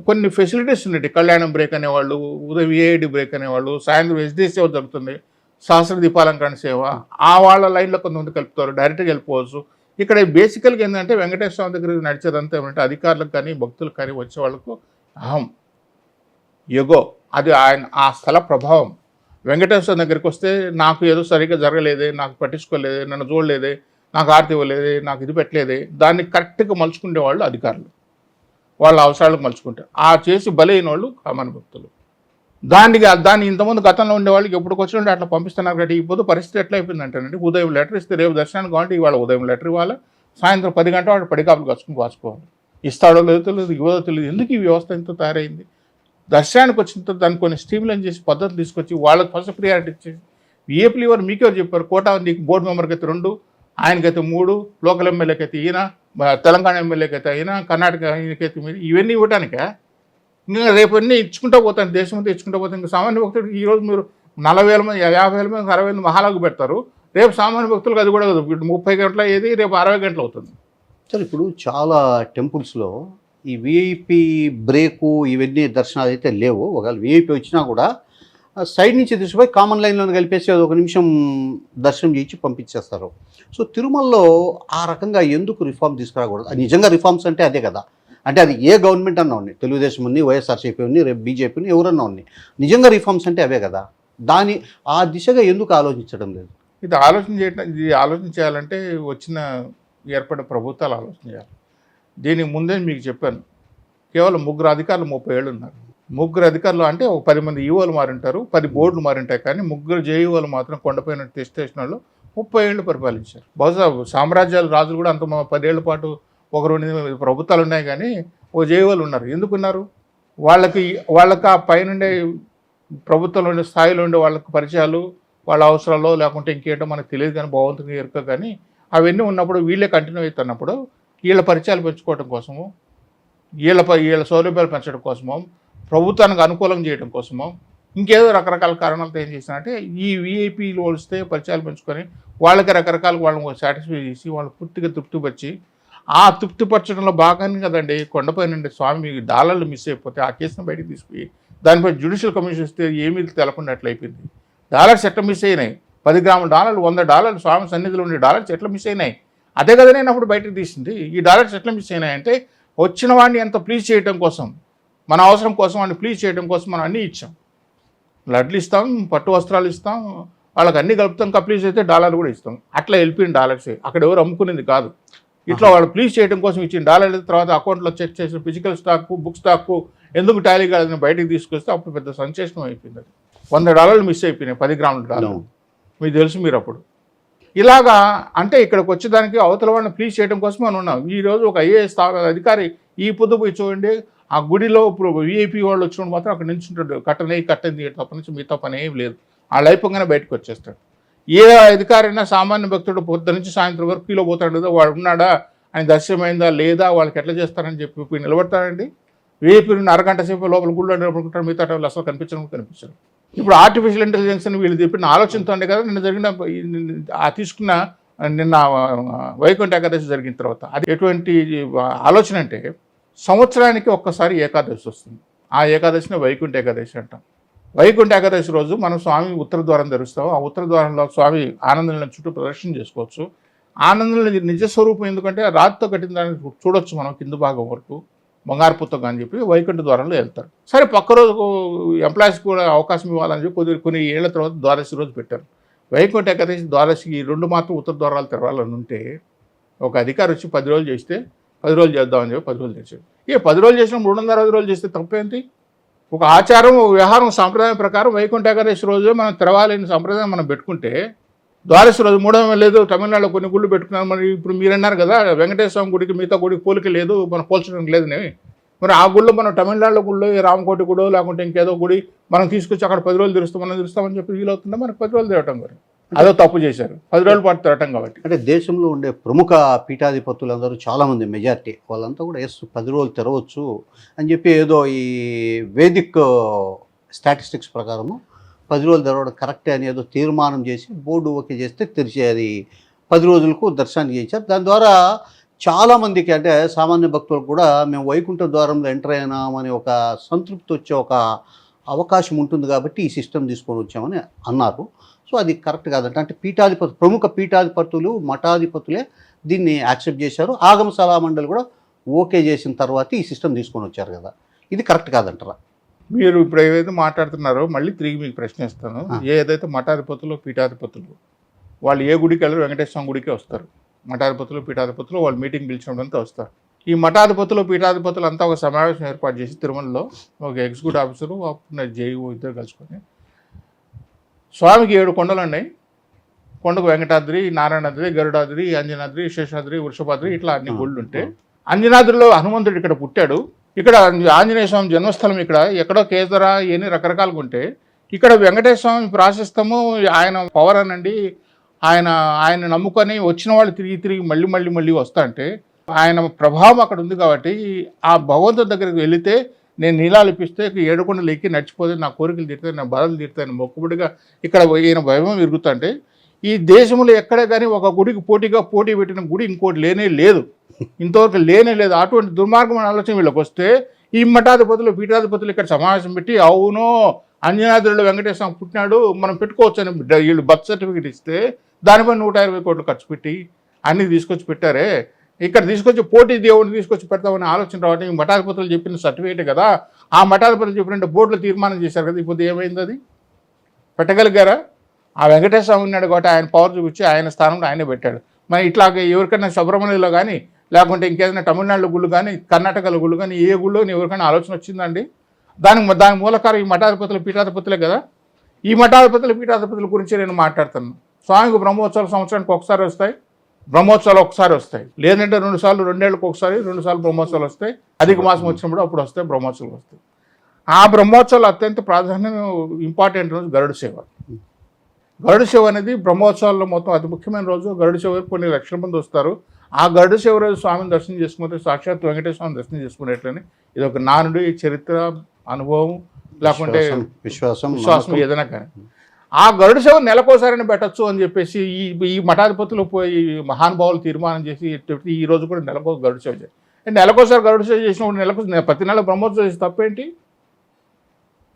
కొన్ని ఫెసిలిటీస్ ఉన్నాయి. కళ్యాణం బ్రేక్ అనేవాళ్ళు, ఉదయం విఐడి బ్రేక్ అనేవాళ్ళు, సాయంత్రం ఎస్డీ సేవ జరుగుతుంది, సహస్ర దీపాలంకరణ సేవ, ఆ వాళ్ళ లైన్లో కొంతమంది కలుపుతారు, డైరెక్ట్గా వెళ్ళిపోవచ్చు. ఇక్కడ బేసికల్గా ఏంటంటే వెంకటేశ్వర స్వామి దగ్గర నడిచేదంతా ఏమంటే అధికారులకు కానీ భక్తులకు కానీ వచ్చే వాళ్ళకు అహం యుగో, అది ఆయన ఆ స్థల ప్రభావం. వెంకటేశ్వర దగ్గరికి వస్తే నాకు ఏదో సరిగ్గా జరగలేదే, నాకు పట్టించుకోలేదే, నన్ను చూడలేదే, నాకు ఆర్తి ఇవ్వలేదే, నాకు ఇది పెట్టలేదే, దాన్ని కరెక్ట్గా మలుచుకునే వాళ్ళు అధికారులు, వాళ్ళ అవసరాలకు మలుచుకుంటారు. ఆ చేసి బలైన వాళ్ళు కామన్ భక్తులు. దాన్ని ఇంతకుముందు గతంలో ఉండే వాళ్ళకి ఎప్పటికి వచ్చినట్టు అట్లా పంపిస్తున్నారు కాబట్టి ఇప్పుడు పరిస్థితి ఎట్లా అయిపోయిందంటేనండి, ఉదయం లెటర్ ఇస్తే రేపు దర్శనానికి కావాలంటే ఇవాళ ఉదయం లెటర్ ఇవ్వాలి, సాయంత్రం 10 గంటల వాడు పడికాపులు కాచుకోవాలి. ఇస్తాడో లేదో తెలియదు, ఇవ్వదో తెలియదు. ఎందుకు ఈ వ్యవస్థ ఇంత తయారైంది? దర్శనానికి వచ్చిన తర్వాత దాన్ని కొన్ని స్ట్రీమ్లైన్ చేసి పద్ధతులు తీసుకొచ్చి వాళ్ళకి ఫస్ట్ ప్రియారిటీ ఇచ్చేసి విఏపీలు ఎవరు మీకెవరు చెప్పారు? కోటా నీకు బోర్డు మెంబర్కి అయితే 2, ఆయనకైతే 3, లోకల్ ఎమ్మెల్యేకి అయితే ఈయన, తెలంగాణ ఎమ్మెల్యేకి అయితే అయినా, కర్ణాటక ఆయనకైతే మీరు, ఇవన్నీ ఇవ్వడానికా? ఇంకా రేపు అన్నీ ఇచ్చుకుంటూ పోతాను, దేశం అంతా ఇచ్చుకుంటూ పోతాను. ఇంకా సామాన్య భక్తుడు ఈరోజు మీరు 40,000 మంది, 50,000 మంది, 60,000 మహాలాగు పెడతారు. రేపు సామాన్య భక్తులకు అది కూడా 30 గంటల ఏది, రేపు 60 గంటలు అవుతుంది. సార్ ఇప్పుడు చాలా టెంపుల్స్లో ఈ విఐపి బ్రేకు ఇవన్నీ దర్శనాలు అయితే లేవు. ఒకవేళ విఐపి వచ్చినా కూడా సైడ్ నుంచి తీసుకుపోయి కామన్ లైన్లో కలిపేసి అది 1 నిమిషం దర్శనం చేయించి పంపించేస్తారు. సో తిరుమలలో ఆ రకంగా ఎందుకు రిఫార్మ్ తీసుకురాకూడదు? అది నిజంగా రిఫార్మ్స్ అంటే అదే కదా. అంటే అది ఏ గవర్నమెంట్ అన్నా ఉంది, తెలుగుదేశం ఉంది, వైఎస్ఆర్సీపీ ఉంది, రేపు బీజేపీ ఉంది, ఎవరన్నా ఉంది. నిజంగా రిఫార్మ్స్ అంటే అవే కదా. ఆ దిశగా ఎందుకు ఆలోచించడం లేదు? ఇది ఆలోచన చేయాలంటే వచ్చిన ఏర్పడిన ప్రభుత్వాలు ఆలోచన చేయాలి. దీనికి ముందే మీకు చెప్పాను, కేవలం 3 అధికారులు 30 ఏళ్ళు ఉన్నారు. 3 అధికారులు అంటే ఒక 10 మంది ఈఓలు మారింటారు, 10 బోర్డులు మారింటాయి. కానీ 3 జేఈఓలు మాత్రం కొండపైన స్టేషన్ వాళ్ళు 30 ఏళ్ళు పరిపాలించారు. బహుశా సామ్రాజ్యాలు రాజులు కూడా అంత 10 ఏళ్ల పాటు 1-2 ప్రభుత్వాలు ఉన్నాయి, కానీ ఓ జేఈఓలు ఉన్నారు. ఎందుకున్నారు? వాళ్ళకి ఆ పైనుండే ప్రభుత్వంలో ఉండే స్థాయిలో ఉండే వాళ్ళకి పరిచయాలు, వాళ్ళ అవసరాలు లేకుంటే ఇంకేంటో మనకు తెలియదు, కానీ బాగుంటుంది ఎరుక. కానీ అవన్నీ ఉన్నప్పుడు వీళ్ళే కంటిన్యూ అవుతున్నప్పుడు వీళ్ళ పరిచయాలు పెంచుకోవడం కోసము, వీళ్ళ సౌలభ్యాలు పెంచడం కోసమో, ప్రభుత్వానికి అనుకూలం చేయడం కోసమో, ఇంకేదో రకరకాల కారణాలతో ఏం చేసినారంటే ఈ విఐపీలు వస్తే పరిచయాలు పెంచుకొని వాళ్ళకి వాళ్ళని సాటిస్ఫై చేసి వాళ్ళు పూర్తిగా తృప్తిపరిచి, ఆ తృప్తిపరచడంలో భాగాన్ని కదండి కొండపైన స్వామి డాలర్లు మిస్ అయిపోతే ఆ కేసును బయటకు తీసుకుపోయి దానిపై జ్యుడిషియల్ కమిషన్ ఇస్తే ఏమీ తెలకుండా ఎట్లయిపోయింది. డాలర్స్ ఎట్లా మిస్ అయినాయి? 10 గ్రాముల డాలర్లు, 100 డాలర్లు స్వామి సన్నిధిలో ఉండే డాలర్స్ ఎట్లా మిస్ అయినాయి? అదే కదా నేను అప్పుడు బయటకు తీసింది. ఈ డాలర్స్ ఎట్లా మిస్ అయినాయి అంటే వచ్చిన వాడిని ఎంత ప్లీజ్ చేయడం కోసం, మన అవసరం కోసం వాడిని ప్లీజ్ చేయడం కోసం మనం అన్నీ ఇచ్చాం. లడ్లు ఇస్తాం, పట్టు వస్త్రాలు ఇస్తాం, వాళ్ళకి అన్నీ కలుపుతాం. ప్లీజ్ అయితే డాలర్లు కూడా ఇస్తాం. అట్లా వెళ్ళిపోయిన డాలర్సే, అక్కడ ఎవరు అమ్ముకునేది కాదు. ఇట్లా వాళ్ళు ప్లీజ్ చేయడం కోసం ఇచ్చిన డాలర్ల తర్వాత అకౌంట్లో చెక్ చేసిన ఫిజికల్ స్టాక్, బుక్ స్టాక్ ఎందుకు టాలీ కాదని బయటకు తీసుకొస్తే అప్పుడు పెద్ద సంచేష్టం అయిపోయింది. అది 100 డాలర్లు మిస్ అయిపోయినాయి, 10 గ్రాముల డాలర్లు. మీకు తెలుసు మీరు అప్పుడు. ఇలాగా అంటే ఇక్కడికి వచ్చేదానికి అవతల వాళ్ళని ప్లీజ్ చేయడం కోసం మనం ఉన్నాం. ఈరోజు ఒక ఐఏఎస్ అధికారి ఈ పొద్దు పోయి చూడండి, ఆ గుడిలో ఇప్పుడు విఐపీ వాళ్ళు వచ్చినప్పుడు మాత్రం అక్కడ నిల్చుంటాడు, కట్టంది తప్ప నుంచి మిగతా పని ఏం లేదు. వాళ్ళు అయిపోగానే బయటకు వచ్చేస్తాడు. ఏ అధికారైనా సామాన్య భక్తుడు పొద్దు నుంచి సాయంత్రం వరకు కీలో పోతాడు కదా, వాడు ఉన్నాడా, ఆయన దర్శనమైందా లేదా, వాళ్ళకి ఎట్లా చేస్తారని చెప్పి నిలబడతాడండి. విఐపీని అరగంట సేపు లోపల గుళ్ళో నిలబడుకుంటారు, మిగతా వాళ్ళు అసలు కనిపించరు. ఇప్పుడు ఆర్టిఫిషియల్ ఇంటెలిజెన్స్ అని వీళ్ళు చెప్పిన ఆలోచనతోనే కదా నిన్న నిన్న వైకుంఠ ఏకాదశి జరిగిన తర్వాత అది ఎటువంటి ఆలోచన అంటే సంవత్సరానికి ఒక్కసారి ఏకాదశి వస్తుంది. ఆ ఏకాదశిని వైకుంఠ ఏకాదశి అంటాం. వైకుంఠ ఏకాదశి రోజు మనం స్వామి ఉత్తర ద్వారం తెరుస్తాం. ఆ ఉత్తర ద్వారంలో స్వామి ఆనందంలో చుట్టూ ప్రదర్శన చేసుకోవచ్చు. ఆనందంలో నిజస్వరూపం ఎందుకంటే రాతితో కట్టిన దాన్ని చూడొచ్చు మనం కింద భాగం వరకు, బంగారు పుస్తకం అని చెప్పి వైకుంఠ ద్వారంలో వెళ్తారు. సరే పక్క రోజు ఎంప్లాయీస్ కూడా అవకాశం ఇవ్వాలని చెప్పి కొన్ని ఏళ్ల తర్వాత ద్వాదశి రోజు పెట్టారు. వైకుంఠ ఏకాదశి ద్వాదశికి 2 మాత్రం ఉత్తర ద్వారాలు తెరవాలని ఉంటే ఒక అధికారి వచ్చి 10 రోజులు చేస్తే 10 రోజులు చేద్దామని చెప్పి 10 రోజులు చేశాడు. 10 రోజులు చేసిన 360 రోజులు చేస్తే తప్పేంటి? ఒక ఆచారం, వ్యవహారం, సాంప్రదాయం ప్రకారం వైకుంఠ ఏకాదశి రోజు మనం తెరవాలని సాంప్రదాయం మనం పెట్టుకుంటే ద్వాదశి రోజు 3వ లేదు. తమిళనాడులో కొన్ని గుళ్ళు పెట్టుకున్నారు. మరి ఇప్పుడు మీరు అన్నారు కదా వెంకటేశ్వర స్వామి గుడికి మిగతా గుడికి పోలిక లేదు, మనం పోల్చడం లేదని. మరి ఆ గుళ్ళు మనం తమిళనాడులో గుళ్ళు రామకోటి గుడో లేకుంటే ఇంకేదో గుడి మనం తీసుకొచ్చి అక్కడ 10 రోజులు తెరుస్తాం, మనం తెరుస్తామని చెప్పి వీలవుతుందా? మనకు 10 రోజులు తిరగటం గారు అదో తప్పు చేశారు. 10 రోజుల పాటు తిరగటం కాబట్టి. అంటే దేశంలో ఉండే ప్రముఖ పీఠాధిపతులందరూ చాలామంది మెజార్టీ వాళ్ళంతా కూడా 10 రోజులు తెరవచ్చు అని చెప్పి ఏదో ఈ వేదిక్ స్టాటిస్టిక్స్ ప్రకారము 10 రోజులు తెరవడం కరెక్టే అని ఏదో తీర్మానం చేసి బోర్డు ఓకే చేస్తే తెరిచేది 10 రోజులకు దర్శనానికి చేశారు. దాని ద్వారా చాలామందికి అంటే సామాన్య భక్తులకు కూడా మేము వైకుంఠ ద్వారంలో ఎంటర్ అయినామని ఒక సంతృప్తి వచ్చే ఒక అవకాశం ఉంటుంది కాబట్టి ఈ సిస్టమ్ తీసుకొని వచ్చామని అన్నారు. సో అది కరెక్ట్ కాదంట. అంటే ప్రముఖ పీఠాధిపతులు, మఠాధిపతులే దీన్ని యాక్సెప్ట్ చేశారు. ఆగమ సలహా మండలి కూడా ఓకే చేసిన తర్వాత ఈ సిస్టమ్ తీసుకొని వచ్చారు కదా, ఇది కరెక్ట్ కాదంటారా? మీరు ఇప్పుడు ఏదైతే మాట్లాడుతున్నారో మళ్ళీ తిరిగి మీకు ప్రశ్న ఇస్తాను. ఏదైతే మఠాధిపతులు, పీఠాధిపతులు వాళ్ళు ఏ గుడికి వెళ్ళరు, వెంకటేశ్వర స్వామి గుడికే వస్తారు. మఠాధిపతులు, పీఠాధిపతులు వాళ్ళు మీటింగ్ పిలిచినప్పుడంతా వస్తారు. ఈ మఠాధిపతులు పీఠాధిపతులు అంతా ఒక సమావేశం ఏర్పాటు చేసి తిరుమలలో ఒక ఎగ్జిక్యూటివ్ ఆఫీసరు అప్పుడు జేఈఓ ఇద్దరు కలుసుకొని స్వామికి 7 కొండలు ఉన్నాయి. కొండకు వెంకటాద్రి, నారాయణాద్రి, గరుడాద్రి, అంజనాద్రి, శేషాద్రి, వృషభాద్రి ఇట్లా అన్ని గుళ్ళు ఉంటే అంజనాద్రిలో హనుమంతుడు ఇక్కడ పుట్టాడు. ఇక్కడ ఆంజనేయ స్వామి జన్మస్థలం ఇక్కడ ఎక్కడో కేసర ఇవన్నీ రకరకాలుగా ఉంటే ఇక్కడ వెంకటేశ్వర స్వామి ప్రాశస్తము ఆయన పవర్ అనండి. ఆయన నమ్ముకొని వచ్చిన వాళ్ళు తిరిగి మళ్ళీ వస్తా అంటే ఆయన ప్రభావం అక్కడ ఉంది కాబట్టి ఆ భగవంతుడి దగ్గరికి వెళితే నేను నీలాలు ఇప్పిస్తే 7 కొండలు ఎక్కి నడిచిపోతే నా కోరికలు తీరుతాయి, నా బాధలు తీరుతాయని మొక్కుబడిగా ఇక్కడ ఈయన వైభవం విరుగుతుంటే ఈ దేశంలో ఎక్కడ కానీ ఒక గుడికి పోటీ పెట్టిన గుడి ఇంకోటి లేనే లేదు, ఇంతవరకు లేనే లేదు. అటువంటి దుర్మార్గమైన ఆలోచన వీళ్ళకి వస్తే ఈ మఠాధిపతులు పీఠాధిపతులు ఇక్కడ సమావేశం పెట్టి అవును అంజనాద్రిలో వెంకటేశ్వర స్వామి పుట్టినాడు మనం పెట్టుకోవచ్చు అని వీళ్ళు బర్త్ సర్టిఫికేట్ ఇస్తే దానిపై 120 కోట్లు ఖర్చు పెట్టి అన్ని తీసుకొచ్చి పెట్టారే. ఇక్కడ తీసుకొచ్చి పోటీ దేవుడిని తీసుకొచ్చి పెడతామని ఆలోచన రావడం ఈ మఠాధిపతులు చెప్పిన సర్టిఫికేట్ కదా. ఆ మఠాధిపతులు చెప్పిన బోర్డులో తీర్మానం చేశారు కదా. ఇప్పుడు ఏమైంది? అది పెట్టగలిగారా? ఆ వెంకటేశ్వర స్వామి ఉన్నాడు కాబట్టి ఆయన పవర్ చూపించి ఆయన స్థానంలో ఆయనే పెట్టాడు. మరి ఇట్లాగే ఎవరికైనా సుబ్రహ్మణ్యంలో కానీ లేకుంటే ఇంకేదైనా తమిళనాడు గుళ్ళు కానీ కర్ణాటకలో గుళ్ళు కానీ ఏ గుళ్ళో ఎవరికైనా ఆలోచన వచ్చిందండి? దాని మూలకారం ఈ మఠాధిపతులు పీఠాధిపతులే కదా. ఈ మఠాధిపతులు పీఠాధిపతుల గురించి నేను మాట్లాడుతున్నాను. స్వామికి బ్రహ్మోత్సవాలు సంవత్సరానికి ఒకసారి వస్తాయి, బ్రహ్మోత్సవాలు ఒకసారి వస్తాయి, లేదంటే 2 సార్లు 2 ఏళ్ళకి ఒకసారి 2 సార్లు బ్రహ్మోత్సవాలు వస్తాయి. అధిక మాసం వచ్చినప్పుడు అప్పుడు వస్తాయి బ్రహ్మోత్సవాలు వస్తాయి. ఆ బ్రహ్మోత్సవాలు అత్యంత ప్రాధాన్యం ఇంపార్టెంట్ రోజు గరుడ సేవ. గరుడ సేవ అనేది బ్రహ్మోత్సవాల్లో మొత్తం అతి ముఖ్యమైన రోజు. గరుడ సేవ కొన్ని లక్షల మంది వస్తారు. ఆ గరుడ సేవ రోజు స్వామిని దర్శనం చేసుకుంటే సాక్షాత్ వెంకటేశ్వర స్వామిని దర్శనం చేసుకునేట్లని ఇది ఒక నానుడి చరిత్ర అనుభవం లేకుంటే విశ్వాసం ఏదైనా కానీ ఆ గరుడ సేవ నెలకోసారైనా పెట్టచ్చు అని చెప్పేసి ఈ మఠాధిపతులు పోయి మహానుభావులు తీర్మానం చేసి ఈ రోజు కూడా నెలకో గరుడ సేవ చేయాలి. నెలకోసారి గరుడ సేవ చేసినప్పుడు ప్రతి నెల బ్రహ్మోత్సవం చేసి తప్పేంటి?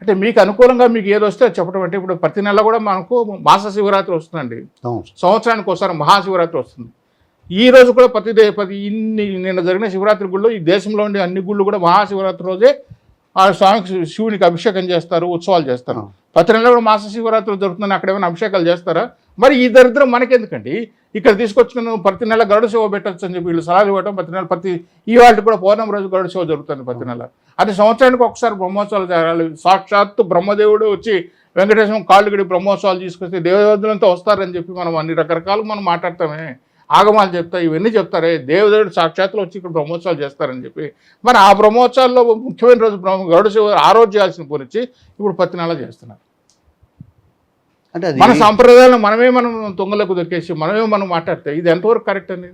అంటే మీకు అనుకూలంగా మీకు ఏది వస్తే చెప్పడం అంటే ఇప్పుడు ప్రతి నెల కూడా మనకు మాస శివరాత్రి వస్తుందండి. సంవత్సరానికి ఒకసారి మహాశివరాత్రి వస్తుంది. ఈ రోజు కూడా నిన్న జరిగిన శివరాత్రి గుళ్ళు ఈ దేశంలో ఉండే అన్ని గుళ్ళు కూడా మహాశివరాత్రి రోజే ఆ స్వామికి శివునికి అభిషేకం చేస్తారు, ఉత్సవాలు చేస్తారు. ప్రతి నెల కూడా మాస శివరాత్రి జరుగుతుందని అక్కడ ఏమైనా అభిషేకాలు చేస్తారా? మరి ఈ దరిద్రం మనకెందుకండి? ఇక్కడ తీసుకొచ్చుకుని ప్రతి నెల గరుడ సేవ పెట్టచ్చు అని చెప్పి వీళ్ళు సలహాలు ఇవ్వడం. ప్రతి నెల ఈ వాటికి కూడా పౌర్ణమి రోజు గరుడ సేవ జరుగుతుంది ప్రతి నెల. అది సంవత్సరానికి ఒకసారి బ్రహ్మోత్సవాలు జరగాలి. సాక్షాత్తు బ్రహ్మదేవుడు వచ్చి వెంకటేశ్వరం కాళ్ళు గడి బ్రహ్మోత్సవాలు తీసుకొస్తే దేవదేవులంతా వస్తారని చెప్పి మనం అన్ని రకరకాలు మనం మాట్లాడతామే, ఆగమాలు చెప్తా ఇవన్నీ చెప్తారే. దేవదేవుడు సాక్షాత్తులు వచ్చి ఇక్కడ బ్రహ్మోత్సవాలు చేస్తారని చెప్పి మరి ఆ బ్రహ్మోత్సవాల్లో ముఖ్యమైన రోజు గరుడ సేవ ఆ రోజు చేయాల్సిన పోనిచ్చి ఇప్పుడు ప్రతి నెల చేస్తున్నారు. అంటే మన సాంప్రదాయాలను మనం తొంగలకు దొరికేసి మనం మాట్లాడితే ఇది ఎంతవరకు కరెక్ట్ అని?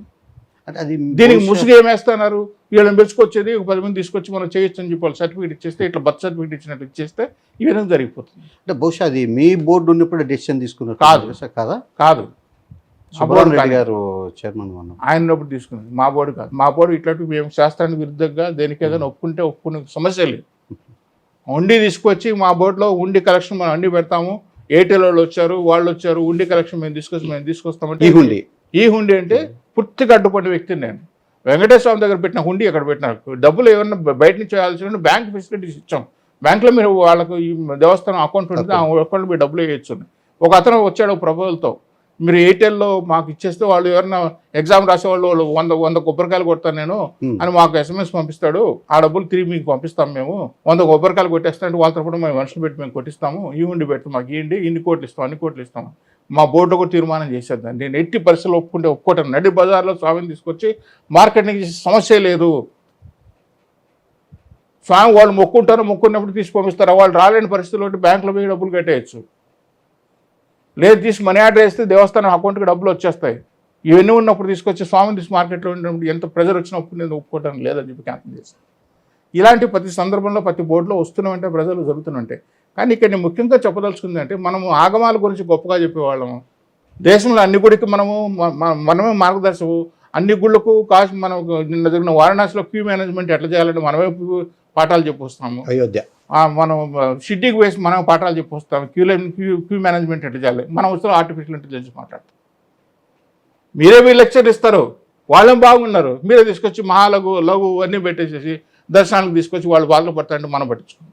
అంటే అది దీనికి ముసుగు ఏమేస్తున్నారు? వీళ్ళని పిలుచుకొచ్చేది 10 మంది తీసుకొచ్చి మనం చేయొచ్చు అని చెప్పి వాళ్ళు సర్టిఫికేట్ ఇచ్చేస్తే ఇట్లా బర్త్ సర్టిఫికేట్ ఇచ్చినట్టు ఇచ్చేస్తే ఈ విధంగా జరిగిపోతుంది. అంటే బహుశా అది మీ బోర్డు ఉన్నప్పుడు డెసిషన్ తీసుకున్నారు కాదు సుబ్రహ్మణ్యం గారు చైర్మన్ ఆయన ఉన్నప్పుడు తీసుకున్నది. మా బోర్డు కాదు. మా బోర్డు ఇట్లాంటి మేము శాస్త్రానికి విరుద్ధంగా దేనికి ఏదైనా ఒప్పుకునే సమస్య లేదు. ఉండి తీసుకొచ్చి మా బోర్డులో ఉండి కలెక్షన్ మనం అన్ని పెడతాము. ఎయిర్టెల్ వాళ్ళు వచ్చారు ఉండి కలెక్షన్ మేము తీసుకొస్తామంటే ఈ హుండీ అంటే పూర్తిగా అడ్డుపడిన వ్యక్తిని నేను. వెంకటేశ్వర స్వామి దగ్గర పెట్టిన హుండీ అక్కడ పెట్టినారు. డబ్బులు ఏమన్నా బయట నుంచి చేయాల్సిన బ్యాంక్ ఫెసిలిటీస్ ఇచ్చాం. బ్యాంకులో మీరు వాళ్ళకు ఈ దేవస్థానం అకౌంట్ ఉంటుంది, ఆ అకౌంట్లో మీరు డబ్బులు వేయచ్చు. ఒక అతను వచ్చాడు ప్రపోజల్తో, మీరు ఎయిర్టెల్లో మాకు ఇచ్చేస్తే వాళ్ళు ఎవరైనా ఎగ్జామ్ రాసేవాళ్ళు 100 కొబ్బరికాయలు కొడతాను నేను అని మాకు SMS పంపిస్తాడు. ఆ డబ్బులు తిరిగి మీకు పంపిస్తాం. మేము 100 కొబ్బరికాయలు కొట్టేస్తామంటే వాళ్ళతో కూడా మేము మనుషులు పెట్టి మేము కొట్టిస్తాము. ఈ ఉండి పెట్టి మాకు ఇవ్వండి, ఇన్ని కోట్లు ఇస్తాం, అన్ని కోట్లు ఇస్తాం. మా బోర్డు కూడా తీర్మానం చేసేద్దాం. నేను ఎట్టి పరిస్థితులు ఒప్పుకోవటం. నడి బజార్లో స్వామిని తీసుకొచ్చి మార్కెటింగ్ చేసే సమస్య లేదు. స్వామి వాళ్ళు మొక్కున్నప్పుడు తీసి పంపిస్తారా? వాళ్ళు రాలేని పరిస్థితుల్లో బ్యాంకులో పోయి డబ్బులు కట్టేయచ్చు. లేదు తీసి మనీ ఆర్డర్ వేస్తే దేవస్థానం అకౌంట్కి డబ్బులు వచ్చేస్తాయి. ఇవన్నీ ఉన్నప్పుడు తీసుకొచ్చి స్వామిని తీసి మార్కెట్లో ఉన్నప్పుడు ఎంత ప్రెజర్ వచ్చినప్పుడు నేను ఒప్పుకోవటం లేదని చెప్పి క్యాన్సిల్ చేస్తాను. ఇలాంటి ప్రతి సందర్భంలో ప్రతి బోర్డులో వస్తున్నామంటే ప్రజలు జరుగుతుంటాయి. కానీ ఇక్కడ నేను ముఖ్యంగా చెప్పదలుచుకుంది అంటే మనము ఆగమాల గురించి గొప్పగా చెప్పేవాళ్ళము. దేశంలో అన్ని గుడికి మనమే మార్గదర్శకు. అన్ని గుళ్ళకు మనం నిన్న జరిగిన వారణాసిలో క్యూ మేనేజ్మెంట్ ఎట్లా చేయాలంటే మనమే పాఠాలు చెప్పొస్తాము. అయోధ్య మనం షిడ్డీకి వేసి మనం పాఠాలు చెప్పొస్తాము. క్యూ మేనేజ్మెంట్ ఎట్లా చేయాలి మనం వస్తున్న ఆర్టిఫిషియల్ ఇంటెలిజెన్స్ మాట్లాడతాం. మీరే లెక్చర్ ఇస్తారు, వాళ్ళేం బాగున్నారు. మీరే తీసుకొచ్చి లఘు అన్నీ పెట్టేసేసి దర్శనాలకు తీసుకొచ్చి వాళ్ళు బాధలు పడతారంటే మనం పట్టించుకోండి.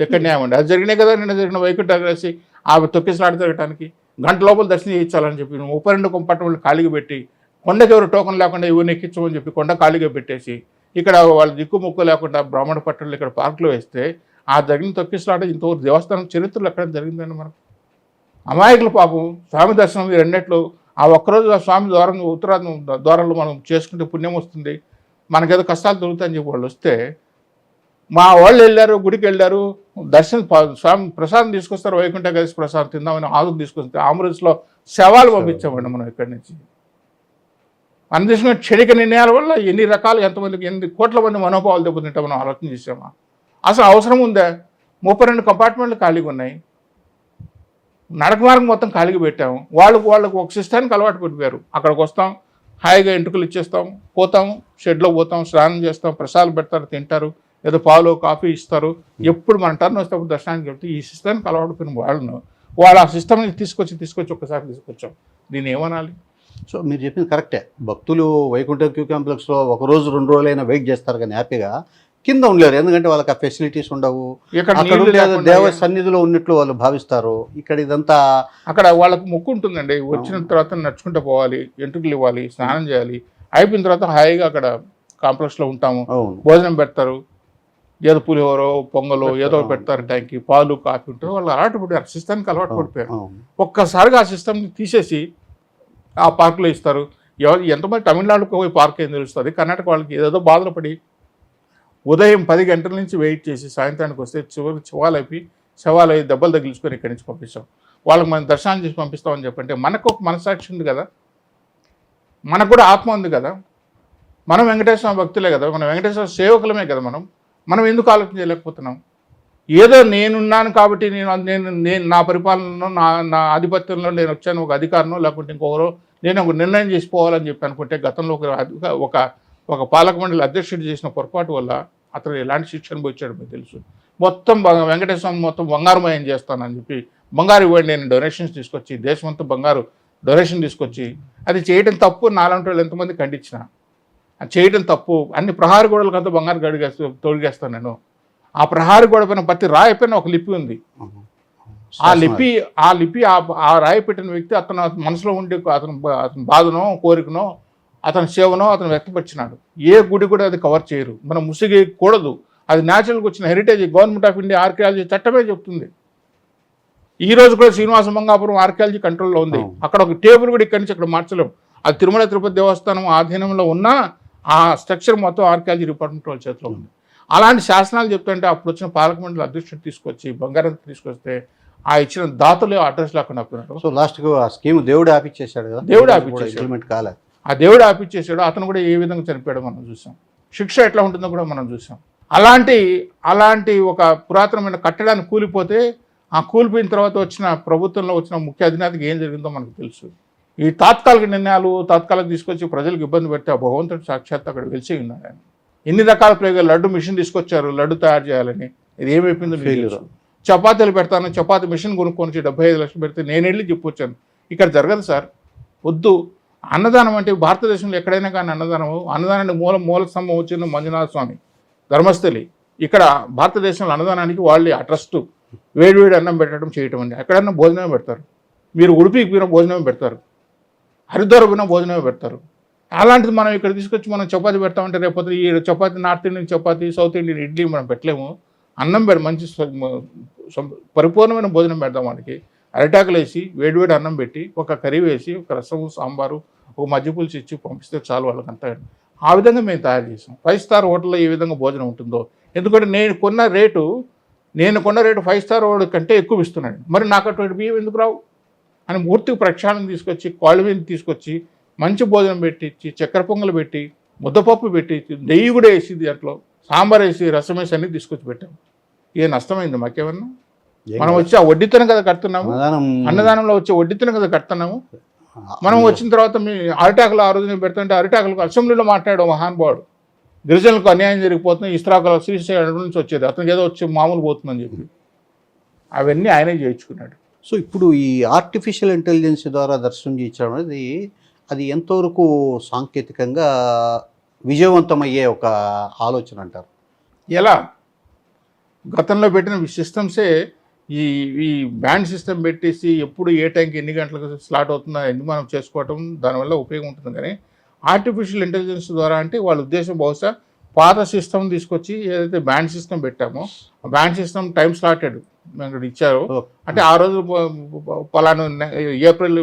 ఎక్కడ న్యాయం అండి? అది జరిగినాయి కదా. నిన్న జరిగిన వైకుంఠ రాసి ఆ తొక్కిసలాట జరగడానికి గంట లోపల దర్శనం చేయించాలని చెప్పి 32 కంపార్ట్మెంట్లు ఖాళీగా పెట్టి కొండకి ఎవరు టోకన్ లేకుండా ఎవరిని ఎక్కించమని చెప్పి కొండ ఖాళీగా పెట్టేసి ఇక్కడ వాళ్ళు దిక్కుముక్కు లేకుండా బ్రాహ్మణ పట్టణంలో ఇక్కడ పార్కులో వేస్తే ఆ జరిగిన తొక్కిసలాట ఇంతవరకు దేవస్థానం చరిత్రలో ఎక్కడ జరిగిందండి మనకు. అమాయకులు పాపం స్వామి దర్శనం ఈ రెండేట్లు ఆ ఒక్కరోజు ఆ స్వామి ద్వారంలో మనం చేసుకుంటే పుణ్యం వస్తుంది, మనకేదో కష్టాలు దొరుకుతాయని చెప్పి వాళ్ళు వస్తే మా వాళ్ళు వెళ్ళారు, గుడికి వెళ్ళారు, దర్శనం స్వామి ప్రసాదం తీసుకొస్తారు, వైకుంఠ కలిసి ప్రసాదం తిందామని ఆదుకు తీసుకొస్తే ఆంబులెన్స్లో శవాలు పంపించామండి మనం ఇక్కడి నుంచి. మన తీసుకున్న క్షణిక నిర్ణయాల వల్ల ఎన్ని రకాలు ఎంతమందికి ఎన్ని కోట్ల మంది మనోభావాలు దెబ్బతింటే మనం ఆలోచన చేసామా? అసలు అవసరం ఉందా? 32 కంపార్ట్మెంట్లు ఖాళీగా ఉన్నాయి, నడక మార్గం మొత్తం ఖాళీగా పెట్టాము. వాళ్ళకు ఒక సిస్టానికి అలవాటు పడిపోయారు. అక్కడికి వస్తాం, హాయిగా ఎంటుకలు ఇచ్చేస్తాం, పోతాం, షెడ్లో పోతాం, స్నానం చేస్తాం, ప్రసాదాలు పెడతారు, తింటారు, ఏదో పాలు కాఫీ ఇస్తారు. ఎప్పుడు మన టర్న్ వస్తేప్పుడు దర్శనానికి వెళ్తే ఈ సిస్టానికి అలవాటు పడిన వాళ్ళు ఆ సిస్టమ్ని తీసుకొచ్చి ఒక్కసారి తీసుకొచ్చాం. దీన్ని ఏమనాలి? సో మీరు చెప్పింది కరెక్టే. భక్తులు వైకుంఠ క్యూ కాంప్లెక్స్లో 1 రోజు 2 రోజులైనా వెయిట్ చేస్తారు కానీ హ్యాపీగా కింద ఉండలేరు, ఎందుకంటే వాళ్ళకి ఆ ఫెసిలిటీస్ ఉండవు. దేవ సన్నిధిలో ఉన్నట్లు వాళ్ళు భావిస్తారు. ఇక్కడ ఇదంతా అక్కడ వాళ్ళకు మొక్కు ఉంటుందండి. వచ్చిన తర్వాత నడుచుకుంటూ పోవాలి, ఎంట్రుకలు ఇవ్వాలి, స్నానం చేయాలి, అయిపోయిన తర్వాత హాయిగా అక్కడ కాంప్లెక్స్లో ఉంటాము, భోజనం పెడతారు, ఏదో పులిహోరో పొంగలో ఏదో పెడతారు, టైంకి పాలు కాఫీ ఉంటారు. వాళ్ళు అలవాటు పడిపోయారు, సిస్టమ్కి అలవాటు పడిపోయారు. ఒక్కసారిగా ఆ సిస్టమ్ని తీసేసి ఆ పార్కులో ఇస్తారు. ఎంతమంది తమిళనాడుకు పోయి పార్క్ ఏం తెలుస్తుంది? కర్ణాటక వాళ్ళకి ఏదేదో బాధలు పడి ఉదయం 10 గంటల నుంచి వెయిట్ చేసి సాయంత్రానికి వస్తే చివరికి శవాలయ్యి దెబ్బలు తగిలించుకొని ఇక్కడి నుంచి పంపిస్తాం. వాళ్ళకి మనం దర్శనం చేసి పంపిస్తామని చెప్పంటే మనకు ఒక మనసాక్షి ఉంది కదా, మనకు కూడా ఆత్మ ఉంది కదా, మనం వెంకటేశ్వర భక్తులే కదా, మనం వెంకటేశ్వర సేవకులమే కదా, మనం ఎందుకు ఆలోచన చేయలేకపోతున్నాం? ఏదో నేనున్నాను కాబట్టి నేను నా పరిపాలనలో నా ఆధిపత్యంలో నేను వచ్చాను, ఒక అధికారంలో లేకుంటే ఇంకొకరో నేను ఒక నిర్ణయం చేసిపోవాలని చెప్పి అనుకుంటే గతంలో ఒక పాలక మండలి అధ్యక్షుడు చేసిన పొరపాటు వల్ల అతను ఎలాంటి శిక్షణ పోయించాడు మీకు తెలుసు. మొత్తం వెంకటేశ్వర మొత్తం బంగారుమయం చేస్తానని చెప్పి బంగారు ఇవ్వండి నేను డొనేషన్స్ తీసుకొచ్చి దేశమంతా బంగారు డొనేషన్ తీసుకొచ్చి అది చేయడం తప్పు. నాలాంటి వాళ్ళు ఎంతమంది ఖండించిన అది చేయడం తప్పు. అన్ని ప్రహారీ గోడలకంతా బంగారు తొడిగేస్తాను నేను. ఆ ప్రహారీ గోడ పైన ప్రతి రాయి పైన ఒక లిపి ఉంది. ఆ లిపి ఆ రాయి పెట్టిన వ్యక్తి అతను మనసులో ఉండే అతని బాధనో కోరికనో అతని సేవనో అతను వ్యక్తపరిచినాడు. ఏ గుడి కూడా అది కవర్ చేయరు, మనం ముసిగకూడదు. అది న్యాచురల్గా వచ్చిన heritage. Government of India archaeology చట్టమే చెప్తుంది. ఈ రోజు కూడా శ్రీనివాస మంగాపురం ఆర్కియాలజీ కంట్రోల్లో ఉంది. అక్కడ ఒక టేబుల్ కూడా ఇక్కడి నుంచి అక్కడ మార్చలేం. అది తిరుమల తిరుపతి దేవస్థానం ఆధీనంలో ఉన్న ఆ స్ట్రక్చర్ మొత్తం ఆర్కియాలజీ డిపార్ట్మెంట్ వాళ్ళ చేతిలో ఉంది. అలాంటి శాసనాలు చెప్తుంటే అప్పుడు వచ్చిన పాలక మండలి అధ్యక్షుడు తీసుకొచ్చి బంగారం తీసుకొస్తే ఆ ఇచ్చిన దాతలు అడ్రస్ లేకుండా ఆపినారు. సో లాస్ట్గా ఆ స్కీమ్ దేవుడు ఆపిచ్చేసాడు కదా, దేవుడు ఆపిచ్చేసాడు. కాలేదు, ఆ దేవుడు ఆపిచ్చేసాడు. అతను కూడా ఏ విధంగా చనిపోయాడో మనం చూసాం, శిక్ష ఎట్లా ఉంటుందో కూడా మనం చూసాం. అలాంటి ఒక పురాతనమైన కట్టడాన్ని కూలిపోతే ఆ కూలిపోయిన తర్వాత వచ్చిన ప్రభుత్వంలో వచ్చిన ముఖ్య అధినేతకి ఏం జరిగిందో మనకు తెలుసు. ఈ తాత్కాలిక నిర్ణయాలు తాత్కాలిక తీసుకొచ్చి ప్రజలకు ఇబ్బంది పెడితే ఆ భగవంతుడు సాక్షాత్ అక్కడ వెలిసి ఉన్నాడు. ఆయన ఎన్ని రకాల ప్రయోగాలు, లడ్డు మిషన్ తీసుకొచ్చారు లడ్డు తయారు చేయాలని, ఇది ఏమైపోయిందో ఫెయిల్యూర్. చపాతీలు పెడతాను, చపాతీ మిషన్ కొనుక్కొని 75 లక్షలు పెడితే నేను వెళ్ళి చెప్పొచ్చాను, ఇక్కడ జరగదు సార్, వద్దు. అన్నదానం అంటే భారతదేశంలో ఎక్కడైనా కానీ అన్నదానానికి మూల స్తంభం వచ్చిన మంజునాథ స్వామి ధర్మస్థలి. ఇక్కడ భారతదేశంలో అన్నదానానికి వాళ్ళే ఆ ట్రస్ట్ వేడివేడి అన్నం పెట్టడం చేయటం అండి. ఎక్కడన్నా భోజనమే పెడతారు. మీరు ఉడిపికి పోయిన భోజనమే పెడతారు, హరిద్వారం పోయిన భోజనమే పెడతారు. అలాంటిది మనం ఇక్కడ తీసుకొచ్చి మనం చపాతీ పెడతామంటే రేపు ఈ chapati north Indian chapati, south Indian idli మనం పెట్టలేము. అన్నం మంచి పరిపూర్ణమైన భోజనం పెడతాం. మనకి అరిటాకులు వేసి వేడివేడి అన్నం పెట్టి ఒక కర్రీ వేసి ఒక రసము సాంబారు ఒక మజ్జిగ పులుసు ఇచ్చి పంపిస్తే చాలు వాళ్ళకంతా. ఆ విధంగా మేము తయారు చేసాం. 5 స్టార్ హోటల్లో ఏ విధంగా భోజనం ఉంటుందో. ఎందుకంటే నేను కొన్న రేటు 5 స్టార్ హోటల్ కంటే ఎక్కువ ఇస్తున్నాను, మరి నాకు అటువంటి బియ్యం ఎందుకు రావు అని పూర్తిగా ప్రక్షాళన తీసుకొచ్చి క్వాలిటీని తీసుకొచ్చి మంచి భోజనం పెట్టించి చక్కెర పొంగలు పెట్టి ముద్దపప్పు పెట్టి నెయ్యి కూడా వేసి దాంట్లో సాంబార్ వేసి రసం వేసి అన్నీ తీసుకొచ్చి పెట్టాము. ఏ నష్టమైంది మాకేమన్నా? మనం వచ్చి ఆ వడ్డీతోనే కదా కడుతున్నాము, అన్నదానంలో వచ్చే వడ్డీతోనే కదా కడుతున్నాము. మనం వచ్చిన తర్వాత మీ అరిటాకులు ఆ రోజున పెడుతుంటే అరిటాకులకు అసెంబ్లీలో మాట్లాడాడు మహానుభావుడు, గిరిజనులకు అన్యాయం జరిగిపోతుంది, ఇస్త్రాకుల శ్రీశైలం నుంచి వచ్చేది, అతనికి ఏదో వచ్చి మామూలు పోతుందని చెప్పి అవన్నీ ఆయనే చేయించుకున్నాడు. సో ఇప్పుడు ఈ ఆర్టిఫిషియల్ ఇంటెలిజెన్స్ ద్వారా దర్శనం చేయించడం అనేది అది ఎంతవరకు సాంకేతికంగా విజయవంతమయ్యే ఒక ఆలోచన అంటారు? ఎలా గతంలో పెట్టిన సిస్టమ్సే ఈ బ్యాండ్ సిస్టమ్ పెట్టేసి ఎప్పుడు ఏ టైంకి ఎన్ని గంటలకు స్లాట్ అవుతుందో ఎన్ని మనం చేసుకోవటం దానివల్ల ఉపయోగం ఉంటుంది. కానీ ఆర్టిఫిషియల్ ఇంటెలిజెన్స్ ద్వారా అంటే వాళ్ళ ఉద్దేశం బహుశా పాత సిస్టమ్ తీసుకొచ్చి ఏదైతే బ్యాండ్ సిస్టమ్ పెట్టామో ఆ బ్యాండ్ సిస్టమ్ టైం స్లాటెడ్ ఇక్కడ ఇచ్చారు. అంటే ఆ రోజు పలానా ఏప్రిల్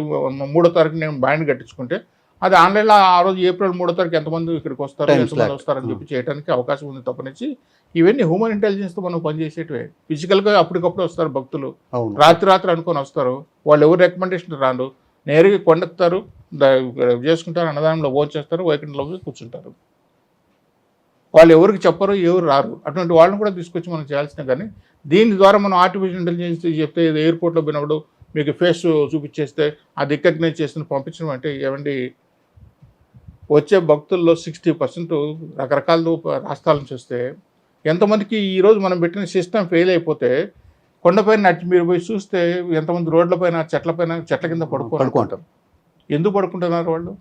3వ తారీఖు నేను బ్యాండ్ కట్టించుకుంటే అది ఆన్లైన్లో ఆ రోజు ఏప్రిల్ 3వ తారీఖు ఎంతమంది ఇక్కడికి వస్తారు, ఎంతమంది వస్తారని చెప్పి చేయడానికి అవకాశం ఉంది తప్పనిచ్చి ఇవన్నీ హ్యూమన్ ఇంటెలిజెన్స్తో మనం పనిచేసేటివే. ఫిజికల్గా అప్పటికప్పుడు వస్తారు భక్తులు, రాత్రి అనుకొని వస్తారు, వాళ్ళు ఎవరు రికమెండేషన్ రాను, నేరుగా కొండెత్తారు, చేసుకుంటారు, అన్నదానంలో భోజనం చేస్తారు, వైకుంఠంలో కూర్చుంటారు. వాళ్ళు ఎవరికి చెప్పరు, ఎవరు రారు. అటువంటి వాళ్ళని కూడా తీసుకొచ్చి మనం చేయాల్సిన, కానీ దీని ద్వారా మనం ఆర్టిఫిషియల్ ఇంటెలిజెన్స్ చెప్తే ఎయిర్పోర్ట్లో పోయినప్పుడు మీకు ఫేస్ చూపించేస్తే అది రికగ్నైజ్ చేసి పంపించడం అంటే ఏమండి, వచ్చే భక్తుల్లో 60% రకరకాల రాష్ట్రాల నుంచి వస్తే ఎంతమందికి ఈరోజు మనం పెట్టిన సిస్టమ్ ఫెయిల్ అయిపోతే కొండపైన నడిచి మీరు పోయి చూస్తే ఎంతమంది రోడ్లపైన చెట్ల కింద పడుకుంటారు. ఎందుకు పడుకుంటున్నారు వాళ్ళు?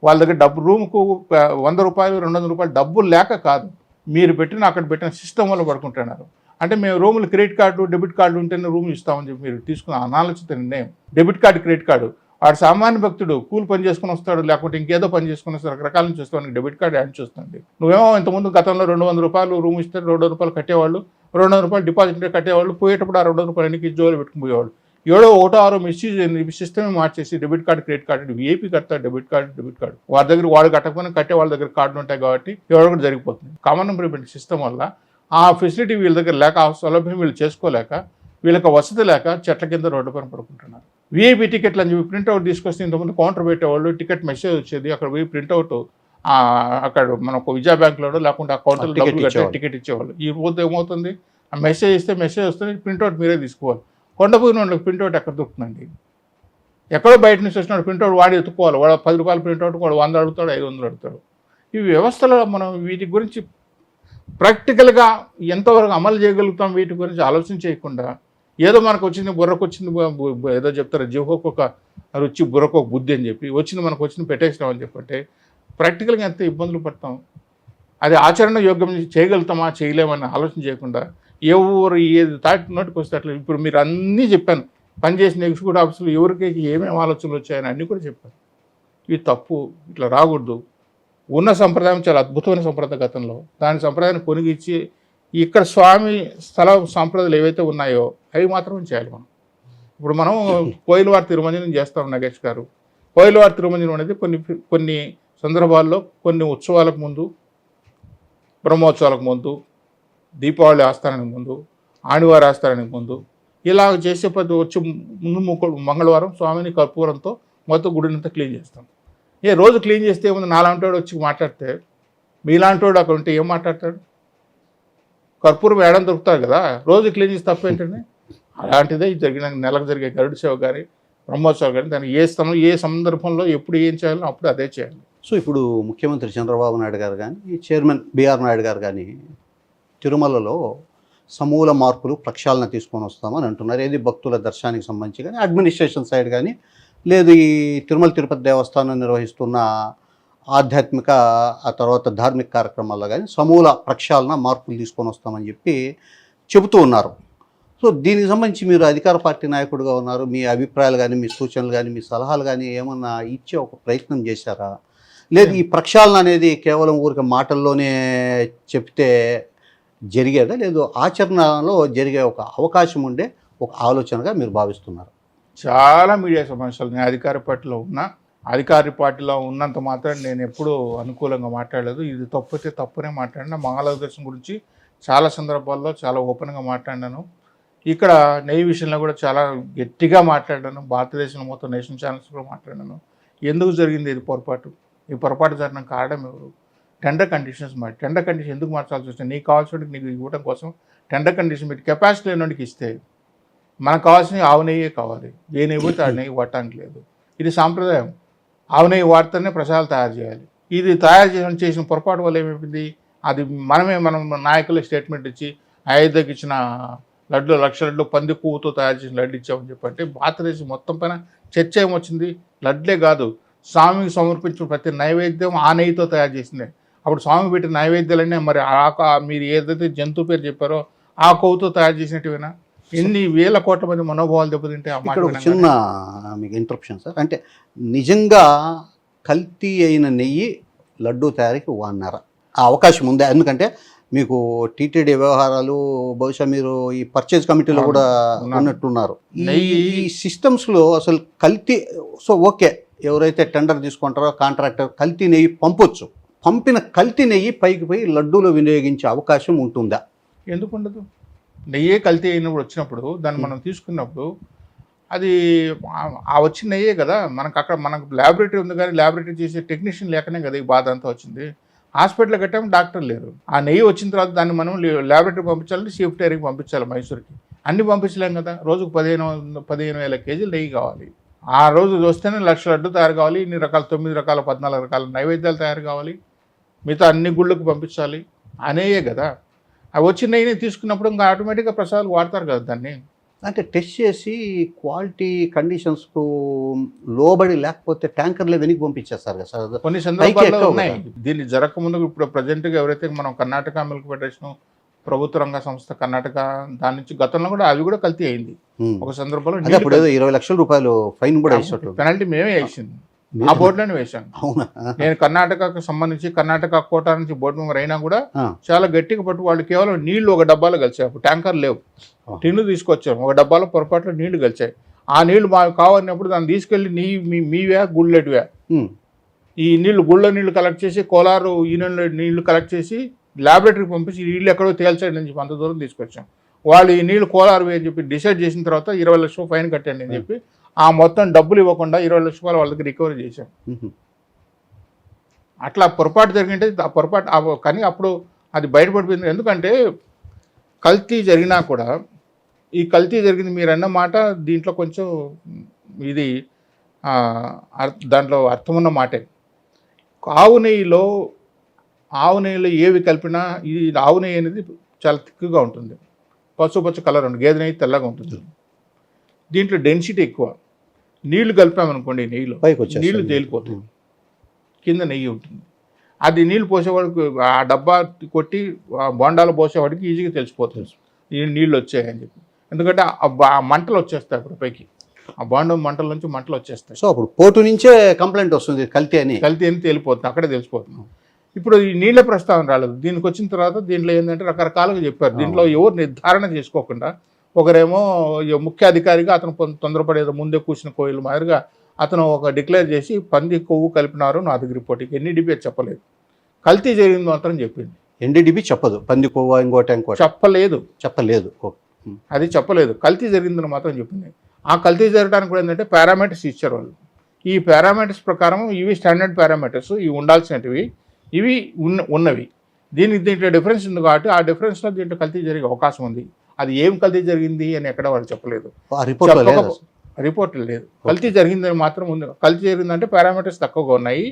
వాళ్ళ దగ్గర డబ్బు రూమ్కు 100 రూపాయలు 200 రూపాయలు డబ్బులు లేక కాదు, మీరు అక్కడ పెట్టిన సిస్టమ్ వల్ల పడుకుంటున్నారు. అంటే మేము రూములు క్రెడిట్ కార్డు డెబిట్ కార్డు ఉంటేనే రూమ్ ఇస్తామని చెప్పి మీరు తీసుకున్న అనాలోచిత నిర్ణయం. డెబిట్ కార్డు క్రెడిట్ కార్డు వాడు సామాన్య భక్తుడు కూలి పని చేసుకుని వస్తాడు, లేకపోతే ఇంకేదో పని చేసుకుని వస్తాడు, రకరకాల నుంచి వస్తాడు, డెబిట్ కార్డు యాడ్ చూస్తుంది. నువ్వేమో ఇంతకుముందు గతంలో 200 రూపాయలు రూమ్ ఇస్తే 200 రూపాయలు కట్టేవాళ్ళు, 200 రూపాయలు డిపాజిట్ కట్టేవాళ్ళు, పోయేటప్పుడు ఆ 200 రూపాయలు ఎన్నికి జోలు పెట్టుకుని పోయేవాళ్ళు. 7-6 మిస్యూజ్ సిస్టమే మార్చేసి debit card credit card VIP కడతాడు, డెబిట్ కార్డు వాడి దగ్గర వాడు కట్టకపోయినా కట్టే వాళ్ళ దగ్గర కార్డులు ఉంటాయి కాబట్టి ఎవరో కూడా జరిగిపోతుంది. కామన్ ఇంప్రూవ్మెంట్ సిస్టమ్ వల్ల ఆ ఫెసిలిటీ వీళ్ళ దగ్గర లేక, ఆ సౌలభ్యం వీళ్ళు చేసుకోలేక, వీళ్ళకి వసతి లేక చెట్ల కింద రోడ్డు పైన పడుకుంటున్నారు. వీఐపీ టికెట్లు అని చెప్పి ప్రింట్అవుట్ తీసుకొస్తే ఇంతకుముందు కౌంటర్ పెట్టేవాళ్ళు, టికెట్ మెసేజ్ వచ్చేది, అక్కడ పోయి ప్రింట్అవుట్ అక్కడ మనకు విజయ బ్యాంకులో లేకుంటే ఆ కౌంటర్లో డబ్బులు కట్టి టికెట్ ఇచ్చేవాళ్ళు. ఈ రోజు ఏమవుతుంది, ఆ మెసేజ్ ఇస్తే మెసేజ్ వస్తుంది, ప్రింట్అవుట్ మీరే తీసుకోవాలి. కొండపోయిన వాళ్ళకి ప్రింట్అవుట్ ఎక్కడ దొరుకుతుందండి? ఎక్కడో బయట నుంచి వచ్చిన ప్రింట్అవుట్ వాడి ఎత్తుకోవాలి. వాడు 10 రూపాయల ప్రింట్అవుట్ వాడు 100 అడుగుతాడు, 500 అడుగుతాడు. ఈ వ్యవస్థలో మనం వీటి గురించి ప్రాక్టికల్గా ఎంతవరకు అమలు చేయగలుగుతాం వీటి గురించి ఆలోచన చేయకుండా ఏదో మనకు వచ్చింది బుర్రకు వచ్చింది, ఏదో చెప్తారు జీవకు ఒక రుచి బుర్రకు ఒక బుద్ధి అని చెప్పి వచ్చింది మనకు వచ్చింది పెట్టేసినాం అని చెప్పంటే ప్రాక్టికల్గా ఎంత ఇబ్బందులు పడతాం. అది ఆచరణ యోగ్యం చేయగలుగుతామా చేయలేమని ఆలోచన చేయకుండా ఎవరు ఏది నోటికి వస్తే అట్లా. ఇప్పుడు మీరు అన్నీ చెప్పాను, పనిచేసిన ఎగ్జిక్యూటివ్ ఆఫీసులు ఎవరికి ఏమేమి ఆలోచనలు వచ్చాయని అన్నీ కూడా చెప్పాను. ఇవి తప్పు, ఇట్లా రాకూడదు. ఉన్న సంప్రదాయం చాలా అద్భుతమైన సంప్రదాయ గతంలో, దాని సంప్రదాయాన్ని కొనిగిచ్చి ఇక్కడ స్వామి స్థల సాంప్రదాయాలు ఏవైతే ఉన్నాయో అవి మాత్రం చేయాలి మనం. ఇప్పుడు మనం కోయిలవారి తిరుమంజనం చేస్తాం నగేష్ గారు. కోయిలవారి తిరుమంజనం అనేది కొన్ని సందర్భాల్లో కొన్ని ఉత్సవాలకు ముందు, బ్రహ్మోత్సవాలకు ముందు, దీపావళి ఆస్థానానికి ముందు, ఆదివారి ఆస్థానానికి ముందు ఇలా చేసే పద్ధతి వచ్చి ముందు మంగళవారం స్వామిని కర్పూరంతో మొత్తం గుడినంతా క్లీన్ చేస్తాం. రోజు క్లీన్ చేస్తే ఏముంది, నాలాంటి వాడు వచ్చి మాట్లాడితే మీలాంటి వాడు అక్కడ ఉంటే ఏం మాట్లాడతాడు? కర్పూరం వేయడం దొరుకుతారు కదా, రోజు క్లీన్ చేసి తప్పేంటండి? అలాంటిదే జరిగిన నెలకు జరిగే గరుడ సేవ కానీ బ్రహ్మోత్సవం కానీ దానికి ఏ సందర్భంలో ఎప్పుడు ఏం చేయాలో అప్పుడు అదే చేయాలి. సో ఇప్పుడు ముఖ్యమంత్రి చంద్రబాబు నాయుడు గారు కానీ చైర్మన్ బిఆర్ నాయుడు గారు కానీ తిరుమలలో సమూల మార్పులు ప్రక్షాళన తీసుకొని వస్తామని అంటున్నారు. ఏది భక్తుల దర్శనానికి సంబంధించి కానీ అడ్మినిస్ట్రేషన్ సైడ్ కానీ లేదు ఈ తిరుమల తిరుపతి దేవస్థానం నిర్వహిస్తున్న ఆధ్యాత్మిక ఆ తర్వాత ధార్మిక కార్యక్రమాల్లో కానీ సమూల ప్రక్షాళన మార్పులు తీసుకొని వస్తామని చెప్పి చెబుతూ ఉన్నారు. సో దీనికి సంబంధించి మీరు అధికార పార్టీ నాయకుడిగా ఉన్నారు, మీ అభిప్రాయాలు కానీ మీ సూచనలు కానీ మీ సలహాలు కానీ ఏమన్నా ఇచ్చే ఒక ప్రయత్నం చేశారా? లేదు ఈ ప్రక్షాళన అనేది కేవలం ఊరికి మాటల్లోనే చెప్తే జరిగేదా, లేదు ఆచరణలో జరిగే ఒక అవకాశం ఉండే ఒక ఆలోచనగా మీరు భావిస్తున్నారు? చాలా మీడియా సమావేశాలు నేను అధికార పార్టీలో ఉన్నంత మాత్రం నేను ఎప్పుడూ అనుకూలంగా మాట్లాడలేదు. ఇది తప్పితే తప్పునే మాట్లాడినా. మంగళాదర్శనం గురించి చాలా సందర్భాల్లో చాలా ఓపెన్గా మాట్లాడినాను. ఇక్కడ నెయ్యి విషయంలో కూడా చాలా గట్టిగా మాట్లాడాను. భారతదేశంలో మొత్తం నేషనల్ ఛానల్స్ కూడా మాట్లాడాను. ఎందుకు జరిగింది ఇది పొరపాటు? ఈ పొరపాటు జరిగిన కారణం ఎవరు? టెండర్ కండిషన్స్ టెండర్ కండిషన్ ఎందుకు మార్చాల్సి వస్తుంది? నీకు కావాల్సిన నీకు ఇవ్వడం కోసం టెండర్ కండిషన్ పెట్టి కెపాసిటీ లేనివాడికి ఇస్తే మనకు కావాల్సినవి ఆవు నెయ్యే కావాలి. ఏ నెయ్యి పోతే ఆ నెయ్యి వాడటానికి లేదు. ఇది సాంప్రదాయం. ఆవు నెయ్యి వాడితేనే ప్రసాదాలు తయారు చేయాలి. ఇది తయారు చేసిన పొరపాటు వల్ల ఏమైపోయింది, అది మనం నాయకులు స్టేట్మెంట్ ఇచ్చి అయోధ్యకి ఇచ్చిన లడ్లు 1,00,000 లడ్లు పంది పువ్వుతో తయారు చేసిన లడ్డు ఇచ్చామని చెప్పంటే భారతదేశం మొత్తం పైన చర్చ ఏమొచ్చింది? లడ్లే కాదు, స్వామికి సమర్పించిన ప్రతి నైవేద్యం ఆ నెయ్యితో తయారు చేసిందే. అప్పుడు స్వామి పెట్టిన నైవేద్యాలనే మరి మీరు ఏదైతే జంతువు పేరు చెప్పారో ఆ కొవ్వుతో తయారు చేసినట్టువేనా? ఎన్ని వేల కోట్ల మంది మనోభావాలు దెబ్బతింటే ఆ మాట. చిన్న మీకు ఇంటరప్షన్ సార్, అంటే నిజంగా కల్తీ అయిన నెయ్యి లడ్డూ తయారీకి వాడినారా? ఆ అవకాశం ఉందా? ఎందుకంటే మీకు టీటీడీ వ్యవహారాలు బహుశా మీరు ఈ పర్చేజ్ కమిటీలో కూడా ఉన్నట్టున్నారు. ఈ సిస్టమ్స్లో అసలు కల్తీ, సో ఓకే, ఎవరైతే టెండర్ తీసుకుంటారో కాంట్రాక్టర్ కల్తీ నెయ్యి పంపొచ్చు, పంపిన కల్తీ నెయ్యి పైకి పోయి లడ్డూలో వినియోగించే అవకాశం ఉంటుందా? ఎందుకు ఉండదు? నెయ్యే కల్తీ అయినప్పుడు వచ్చినప్పుడు దాన్ని మనం తీసుకున్నప్పుడు అది ఆ వచ్చిన నెయ్యే కదా మనకు. అక్కడ మనకు ల్యాబొరేటరీ ఉంది కానీ ల్యాబొరేటరీ చేసే టెక్నీషియన్ లేకనే కదా ఈ బాధ అంతా వచ్చింది. హాస్పిటల్ కట్టాము, డాక్టర్ లేరు. ఆ నెయ్యి వచ్చిన తర్వాత దాన్ని మనం ల్యాబొరేటరీ పంపించాలంటే షిఫ్ట్ ఏరియాకి పంపించాలి, మైసూర్కి. అన్ని పంపించలేం కదా. రోజుకు 15,000 కేజీలు నెయ్యి కావాలి. ఆ రోజు వస్తేనే 1,00,000 లడ్డు తయారు కావాలి, ఇన్ని రకాల 9 రకాల 14 రకాల నైవేద్యాలు తయారు కావాలి, మిగతా అన్ని గుళ్ళకు పంపించాలి అనేయే కదా. అవి వచ్చిన నెయ్యిని తీసుకున్నప్పుడు ఇంకా ఆటోమేటిక్గా ప్రసాదాలు వాడతారు కదా దాన్ని. అంటే టెస్ట్ చేసి క్వాలిటీ కండిషన్స్కు లోబడి లేకపోతే ట్యాంకర్లే వెనక్కి పంపించేస్తారు కదా సార్. కొన్ని సందర్భాల్లో ఉన్నాయి. దీన్ని జరగకముందు ఇప్పుడు ప్రజెంట్గా ఎవరైతే మనం కర్ణాటక మిల్క్ ఫెడరేషన్ ప్రభుత్వ రంగ సంస్థ కర్ణాటక, దాని నుంచి గతంలో కూడా అవి కూడా కల్తీ అయింది ఒక సందర్భంలో. 20 లక్షల రూపాయలు ఫైన్ కూడా వేసినట్టు. పెనాల్టీ మేమే వేసింది, ఆ బోర్డులోనే వేశాను. అవునా? నేను కర్ణాటకకు సంబంధించి కర్ణాటక కోటా నుంచి బోర్డు మెంబర్ అయినా కూడా చాలా గట్టిగా పట్టు వాళ్ళు కేవలం నీళ్లు ఒక డబ్బాలో కలిసాయి. అప్పుడు ట్యాంకర్ లేవు, టిన్ను తీసుకొచ్చాము, ఒక డబ్బాలో పొరపాట్లు నీళ్లు కలిసాయి. ఆ నీళ్లు మాకు కావాలన్నప్పుడు దాన్ని తీసుకెళ్లి మీవే గుళ్ళెటివే, ఈ నీళ్లు గుళ్ళ నీళ్లు కలెక్ట్ చేసి కోలారు ఈ నీళ్లు కలెక్ట్ చేసి ల్యాబొరేటరీకి పంపించి నీళ్ళు ఎక్కడో తేల్చాడు నుంచి అంత దూరం తీసుకొచ్చాం. వాళ్ళు ఈ నీళ్లు కోలారు అని చెప్పి డిసైడ్ చేసిన తర్వాత 20 లక్షలు ఫైన్ కట్టండి అని చెప్పి ఆ మొత్తం డబ్బులు ఇవ్వకుండా 20 లక్షల రూపాయలు వాళ్ళకి రికవరీ చేశాం. అట్లా పొరపాటు జరిగింటే ఆ పొరపాటు కానీ అప్పుడు అది బయటపడిపోయింది. ఎందుకంటే కల్తీ జరిగినా కూడా, ఈ కల్తీ జరిగింది మీరు అన్న మాట దీంట్లో కొంచెం ఇది దాంట్లో అర్థమున్న మాటే. ఆవు నెయ్యిలో ఏవి కలిపినా ఇది ఆవు నెయ్యి అనేది చాలా తిక్కుగా ఉంటుంది, పసుపచ్చ కలర్ ఉంటుంది, గేదె నెయ్యి తెల్లగా ఉంటుంది. దీంట్లో డెన్సిటీ ఎక్కువ. నీళ్లు కలిపామనుకోండి, నెయ్యిలో నీళ్లు తేలిపోతుంది, కింద నెయ్యి ఉంటుంది. అది నీళ్ళు పోసేవాడికి ఆ డబ్బా కొట్టి బోండాలు పోసేవాడికి ఈజీగా తెలిసిపోతుంది నీళ్ళు వచ్చాయని చెప్పి. ఎందుకంటే ఆ మంటలు వచ్చేస్తాయి అప్పుడు పైకి, ఆ బాండం మంటల నుంచి మంటలు వచ్చేస్తాయి. సో అప్పుడు పోటు నుంచే కంప్లైంట్ వస్తుంది కల్తీ అని తేలిపోతుంది, అక్కడే తెలిసిపోతుంది. ఇప్పుడు ఈ నీళ్ళ ప్రస్తావన రాలేదు. దీనికి వచ్చిన తర్వాత దీంట్లో ఏంటంటే రకరకాలుగా చెప్పారు. దీంట్లో ఎవరు నిర్ధారణ చేసుకోకుండా ఒకరేమో ముఖ్య అధికారిగా అతను తొందరపడేదో ముందే కూర్చున్న కోయిల మాదిరిగా అతను ఒక డిక్లేర్ చేసి పంది కొవ్వు కలిపినారు నాది రిపోర్ట్కి. ఎన్డీడీబీ చెప్పలేదు, కల్తీ జరిగింది మాత్రం చెప్పింది. ఎన్డీడీబీ చెప్పదు, పంది కొవ్వు ఇంకోటి చెప్పలేదు. అది చెప్పలేదు, కల్తీ జరిగిందని మాత్రం చెప్పింది. ఆ కల్తీ జరగడానికి కూడా ఏంటంటే పారామీటర్స్ ఇచ్చారు వాళ్ళు. ఈ పారామీటర్స్ ప్రకారం ఇవి స్టాండర్డ్ పారామీటర్స్, ఇవి ఉండాల్సినవి, ఇవి ఉన్నవి. దీంట్లో డిఫరెన్స్ ఉంది కాబట్టి ఆ డిఫరెన్స్లో దీంట్లో కల్తీ జరిగే అవకాశం ఉంది. అది ఏం కల్తీ జరిగింది అని ఎక్కడ వాళ్ళు చెప్పలేదు, రిపోర్ట్ లేదు. కల్తీ జరిగిందని మాత్రం ఉంది. కల్తీ జరిగిందంటే పారామీటర్స్ తక్కువగా ఉన్నాయి.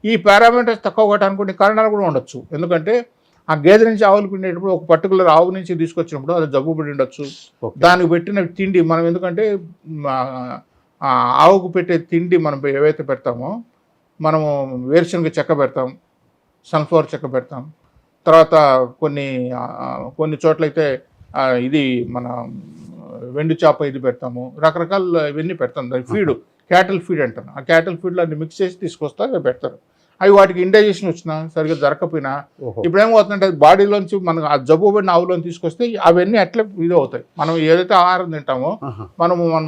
ఈ పారామీటర్స్ తక్కువ కావడానికి కొన్ని కారణాలు కూడా ఉండొచ్చు. ఎందుకంటే ఆ గేదె నుంచి ఆవులు పిండేటప్పుడు ఒక పర్టికులర్ ఆవు నుంచి తీసుకొచ్చినప్పుడు అది జబ్బు పడి ఉండొచ్చు. దానికి పెట్టిన తిండి మనం, ఎందుకంటే ఆవుకు పెట్టే తిండి మనం ఏవైతే పెడతామో, మనము వేరుశనగ చెక్క పెడతాం, సన్ఫ్లవర్ చెక్క పెడతాం, తర్వాత కొన్ని చోట్లయితే ఇది మన వెండి చేప ఇది పెడతాము, రకరకాల ఇవన్నీ పెడతాం. దాని ఫీడ్ క్యాటిల్ ఫీడ్ అంటారు. ఆ క్యాటిల్ ఫీడ్లో అన్ని మిక్స్ చేసి తీసుకొస్తారు, అవి పెడతారు. అవి వాటికి ఇండైజెషన్ వచ్చినా సరిగ్గా జరగకపోయినా ఇప్పుడు ఏమవుతుందంటే బాడీలోంచి మనకు ఆ జబ్బు పడిన ఆవులోని తీసుకొస్తే అవన్నీ అట్లా ఇది అవుతాయి. మనం ఏదైతే ఆహారం తింటామో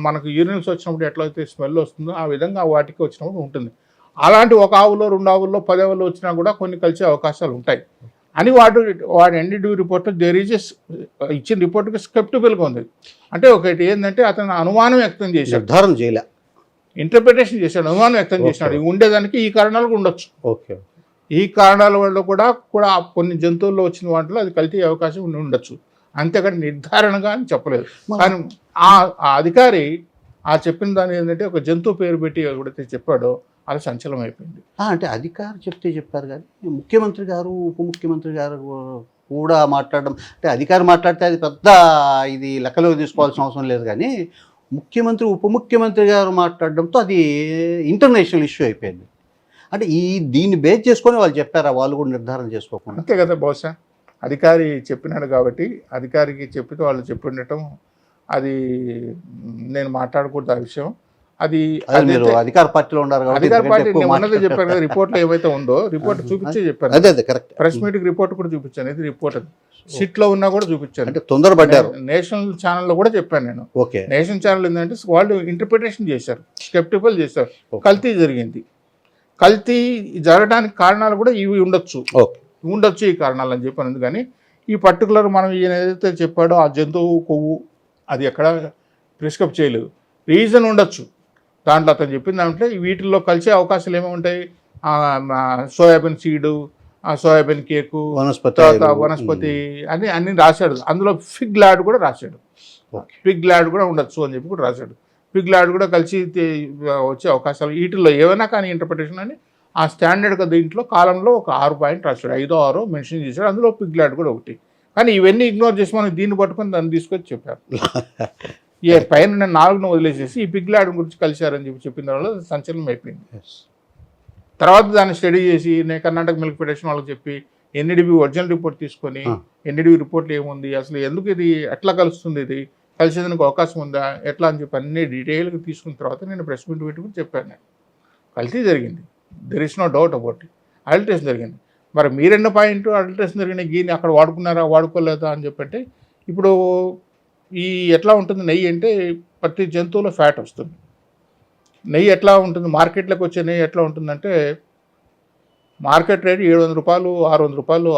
మనకు యూరిన్స్ వచ్చినప్పుడు ఎట్లయితే స్మెల్ వస్తుందో ఆ విధంగా వాటికి వచ్చినప్పుడు ఉంటుంది. అలాంటి ఒక ఆవులో 2 ఆవుల్లో 10 ఆవుల్లో వచ్చినా కూడా కొన్ని కలిసే అవకాశాలు ఉంటాయి అని వాడి ఎన్డీడీబీ రిపోర్ట్లో ఇచ్చిన రిపోర్ట్కి స్కెప్టిబుల్గా ఉంది. అంటే ఒకటి ఏంటంటే అతను అనుమానం వ్యక్తం చేశాడు, నిర్ధారణ చేయలే, ఇంటర్ప్రిటేషన్ చేశాడు, అనుమానం వ్యక్తం చేశాడు. ఉండేదానికి ఈ కారణాలు ఉండొచ్చు. ఈ కారణాల వల్ల కూడా కొన్ని జంతువుల్లో వచ్చిన వాటిలో అది కల్తీ అవకాశం ఉండొచ్చు. అంతేకాని నిర్ధారణగా అని చెప్పలేదు. కానీ ఆ అధికారి చెప్పిన దాని ఏంటంటే ఒక జంతువు పేరు పెట్టి ఎవడైతే చెప్పాడో అది సంచలనం అయిపోయింది. అంటే అధికారి చెప్పారు కానీ ముఖ్యమంత్రి గారు ఉప ముఖ్యమంత్రి గారు కూడా మాట్లాడడం, అంటే అధికారి మాట్లాడితే అది పెద్ద ఇది లెక్కలోకి తీసుకోవాల్సిన అవసరం లేదు. కానీ ముఖ్యమంత్రి ఉప ముఖ్యమంత్రి గారు మాట్లాడడంతో అది ఇంటర్నేషనల్ ఇష్యూ అయిపోయింది. అంటే దీన్ని బేస్ చేసుకొని వాళ్ళు చెప్పారా, వాళ్ళు కూడా నిర్ధారణ చేసుకోకుండా? అంతే కదా, బహుశా అధికారి చెప్పినాడు కాబట్టి అధికారికి చెప్పితే వాళ్ళు చెప్పి ఉండటం, అది నేను మాట్లాడకూడదు ఆ విషయం. అది అదే మీరు అధికార పార్టీలో ఉన్నారు కాబట్టి అధికార ఇంతకంటే పార్టీ ఎక్కువ నేను ఉన్నదే మాట్లాడ- చెప్పాను కదా, రిపోర్ట్లో ఏమైతే ఉందో రిపోర్ట్ చూపించే చెప్పాను. అదే అదే కరెక్ట్. ప్రెస్ మీట్కి రిపోర్ట్ కూడా చూపించాను. ఇది రిపోర్ట్ సిట్లో ఉన్నా కూడా చూపించాను. అంటే తొందరపడ్డారు. నేషనల్ ఛానల్లో కూడా చెప్పాను నేను. ఓకే. నేషనల్ ఛానల్ ఏంటంటే వాళ్ళు ఇంటర్ప్రిటేషన్ చేశారు, స్కెప్టికల్ చేశారు. Okay. కల్తీ జరిగింది. కల్తీ జరగడానికి కారణాలు కూడా ఇవి ఉండొచ్చు, ఓకే. ఈ కారణాలు అని చెప్పాను. ఎందుకని ఈ పర్టికులర్ మనం ఈయన ఏదైతే చెప్పాడో ఆ జంతువు కొవ్వు అది ఎక్కడ ప్రిస్క్రైబ్ చేయలేదు, రీజన్ ఉండొచ్చు దాంట్లో. అతను చెప్పిన దాంట్లో వీటిల్లో కలిసే అవకాశాలు ఏమేమి ఉంటాయి, సోయాబీన్ సీడు, సోయాబీన్ కేకు, తర్వాత వనస్పతి అని అన్ని రాశాడు. అందులో ఫిగ్ ల్యాడ్ కూడా రాశాడు. ఫిగ్ ల్యాడ్ కూడా ఉండొచ్చు అని చెప్పి కూడా రాశాడు. ఫిగ్ ల్యాడ్ కూడా కలిసి వచ్చే అవకాశాలు వీటిల్లో ఏమైనా కానీ ఇంటర్ప్రిటేషన్ అని ఆ స్టాండర్డ్గా దీంట్లో కాలంలో ఒక 6 పాయింట్ రాశాడు, 5 or 6 మెన్షన్ చేశాడు. అందులో పిగ్ ల్యాడ్ కూడా ఒకటి. కానీ ఇవన్నీ ఇగ్నోర్ చేసి మనం దీన్ని పట్టుకొని దాన్ని తీసుకొచ్చి చెప్పారు. పైన నేను 4ను వదిలేసేసి ఈ పిగ్ ల్యాడ్ గురించి కలిశారని చెప్పి చెప్పిన తర్వాత సంచలనం అయిపోయింది. తర్వాత దాన్ని స్టడీ చేసి నేను కర్ణాటక మిల్క్ ఫెడరేషన్ వాళ్ళకి చెప్పి ఎన్ఈడిబి ఒరిజినల్ రిపోర్ట్ తీసుకొని ఎన్ఈడిబి రిపోర్ట్లో ఏముంది, అసలు ఎందుకు ఇది ఎట్లా కలుస్తుంది, ఇది కలిసేదానికి అవకాశం ఉందా ఎట్లా అని చెప్పి అన్ని డీటెయిల్గా తీసుకున్న తర్వాత నేను ప్రెస్ మీట్ పెట్టుకుని చెప్పాను. నేను కల్తీ జరిగింది, there is no doubt about it. Adulteration జరిగింది. మరి మీరెన్న పాయింట్ అడల్ట్రేషన్ జరిగిన గీని అక్కడ వాడుకున్నారా వాడుకోలేదా అని చెప్పంటే, ఇప్పుడు ఈ ఎట్లా ఉంటుంది నెయ్యి అంటే ప్రతి జంతువులో ఫ్యాట్ వస్తుంది. నెయ్యి ఎట్లా ఉంటుంది, మార్కెట్లోకి వచ్చే నెయ్యి ఎట్లా ఉంటుందంటే మార్కెట్ రేట్ 700 రూపాయలు 600 రూపాయలు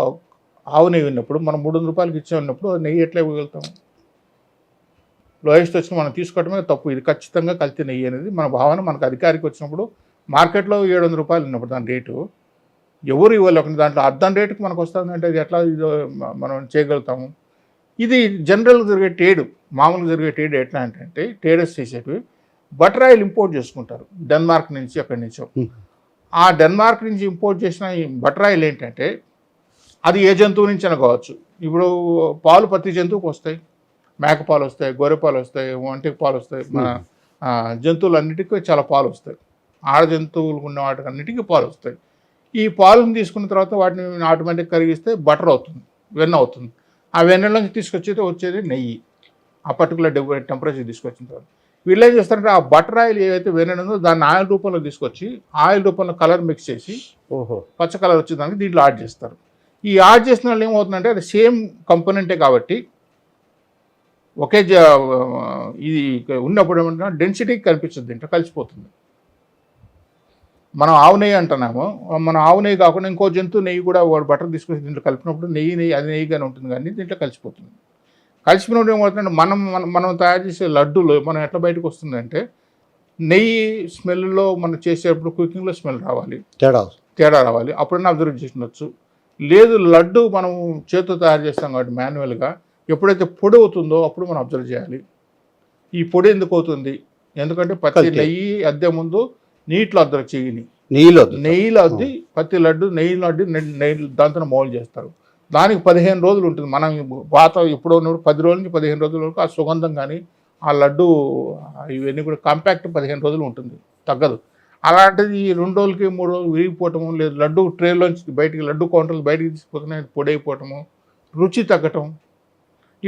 ఆవు నెయ్యి ఉన్నప్పుడు మనం 300 రూపాయలకి ఇచ్చే ఉన్నప్పుడు నెయ్యి ఎట్లా ఇవ్వగలుగుతాము? లోయెస్ట్ వచ్చిన మనం తీసుకోవడమే తప్పు. ఇది ఖచ్చితంగా కల్తీ నెయ్యి అనేది మన భావన. మనకు అధికారికి వచ్చినప్పుడు మార్కెట్లో 700 రూపాయలు ఉన్నప్పుడు దాని రేటు ఎవరు ఇవ్వలేకుండా దాంట్లో అర్ధం రేటుకి మనకు వస్తుందంటే అది ఎట్లా ఇది మనం చేయగలుగుతాము? ఇది జనరల్గా జరిగే ట్రేడ్, మామూలుగా జరిగే ట్రేడ్ ఎట్లా అంటే ట్రేడర్స్ చేసేటివి బటర్ ఆయిల్ ఇంపోర్ట్ చేసుకుంటారు డెన్మార్క్ నుంచి, అక్కడి నుంచో. ఆ డెన్మార్క్ నుంచి ఇంపోర్ట్ చేసిన ఈ బటర్ ఆయిల్ ఏంటంటే అది ఏ జంతువు నుంచి అయినా కావచ్చు. ఇప్పుడు పాలు ప్రతి జంతువుకి వస్తాయి, మేక పాలు వస్తాయి, గొర్రె పాలు వస్తాయి, ఒంటెకి పాలు వస్తాయి, మన జంతువులన్నిటికీ చాలా పాలు వస్తాయి. ఆడ జంతువులు ఉన్న వాటికి అన్నిటికీ పాలు వస్తాయి. ఈ పాలను తీసుకున్న తర్వాత వాటిని ఆటోమేటిక్ కరిగిస్తే బటర్ అవుతుంది, వెన్న అవుతుంది. ఆ వెన్నలోంచి వచ్చేది నెయ్యి. ఆ పర్టికులర్ టెంపరేచర్ తీసుకొచ్చిన తర్వాత వీళ్ళు ఏం చేస్తారంటే ఆ బటర్ ఆయిల్ ఏదైతే వెన్న ఉందో దాన్ని ఆయిల్ రూపంలో తీసుకొచ్చి ఆయిల్ రూపంలో కలర్ మిక్స్ చేసి పచ్చ కలర్ వచ్చేదానికి దీంట్లో యాడ్ చేస్తారు. ఈ యాడ్ చేసిన వాళ్ళు ఏమవుతుందంటే అది సేమ్ కంపోనెంటే కాబట్టి ఒకే ఇది ఉన్నప్పుడు ఏమంటున్నా డెన్సిటీ కనిపించదు, దీంట్లో కలిసిపోతుంది. మనం ఆవు నెయ్యి అంటున్నాము, మనం ఆవు నెయ్యి కాకుండా ఇంకో జంతువు నెయ్యి కూడా వాడు బటర్ తీసుకొచ్చి దీంట్లో కలిపినప్పుడు నెయ్యి అది నెయ్యిగానే ఉంటుంది, కానీ దీంట్లో కలిసిపోతుంది. కలిసిపోయినప్పుడు ఏమవుతుందంటే మనం తయారు చేసే లడ్డూలో మనం ఎట్లా బయటకు వస్తుందంటే నెయ్యి స్మెల్లో మనం చేసేటప్పుడు కుకింగ్లో స్మెల్ రావాలి, తేడా రావాలి, అప్పుడన్నా అబ్జర్వ్ చేసినవచ్చు. లేదు లడ్డు మనం చేతితో తయారు చేస్తాం కాబట్టి మాన్యువల్గా ఎప్పుడైతే పొడి అవుతుందో అప్పుడు మనం అబ్జర్వ్ చేయాలి. ఈ పొడి ఎందుకు అవుతుంది? ఎందుకంటే ప్రతి నెయ్యి అద్దె ముందు నీటిలో అద్దరు చెయ్యిని నెయ్యిలో అద్ది ప్రతి లడ్డు నెయ్యి దాంతో మౌల్డ్ చేస్తారు. దానికి 15 రోజులు ఉంటుంది. మనం పాత ఇప్పుడు ఉన్నప్పుడు 10 రోజుల నుంచి 15 రోజుల వరకు ఆ సుగంధం కానీ ఆ లడ్డు ఇవన్నీ కూడా కాంపాక్ట్ 15 రోజులు ఉంటుంది, తగ్గదు. అలాంటిది 2 రోజులకి 3 రోజులు విరిగిపోవటము, లేదు లడ్డు ట్రేలోంచి బయటికి లడ్డు కౌంటర్లు బయటికి తీసుకుపోతున్నాయి పొడి అయిపోవటము, రుచి తగ్గటం,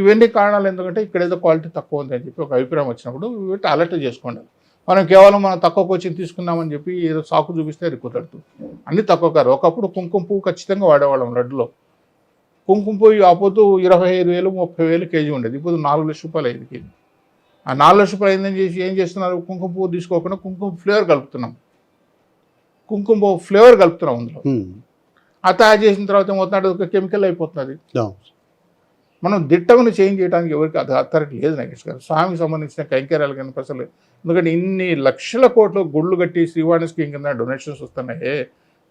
ఇవన్నీ కారణాలు. ఎందుకంటే ఇక్కడ ఏదో క్వాలిటీ తక్కువ ఉంది అని చెప్పి ఒక అభిప్రాయం వచ్చినప్పుడు వీటి అలర్ట్ చేసుకోండి. మనం కేవలం మనం తక్కువ కోచింగ్ తీసుకున్నామని చెప్పి ఏదో సాకు చూపిస్తే అది కుదరదు. అన్నీ తక్కువ కాదు. ఒకప్పుడు కుంకుమ పువ్వు ఖచ్చితంగా వాడేవాళ్ళం లడ్డులో. కుంకుమ పువ్వు అప్పుడు 25,000 30,000 కేజీ ఉండేది, ఇప్పుడు 4 లక్షల రూపాయలు అయింది కేజీ. ఆ 4 లక్షల రూపాయలు అయిందని చేసి ఏం చేస్తున్నారు? కుంకుమ పువ్వు తీసుకోకుండా కుంకుమ ఫ్లేవర్ కలుపుతున్నాం, అందులో. ఆ తయారు చేసిన తర్వాత ఏమవుతున్నాడు? ఒక కెమికల్ అయిపోతున్నది. మనం దిట్టమని చేంజ్ చేయడానికి ఎవరికి అది అథారిటీ లేదు నాగేష్ గారు. స్వామికి సంబంధించిన కైంకర్యాలు కానీ అసలు. ఎందుకంటే ఇన్ని లక్షల కోట్లు గుళ్ళు కట్టి శ్రీవాణి స్కీమ్ కింద డొనేషన్స్ వస్తున్నాయి.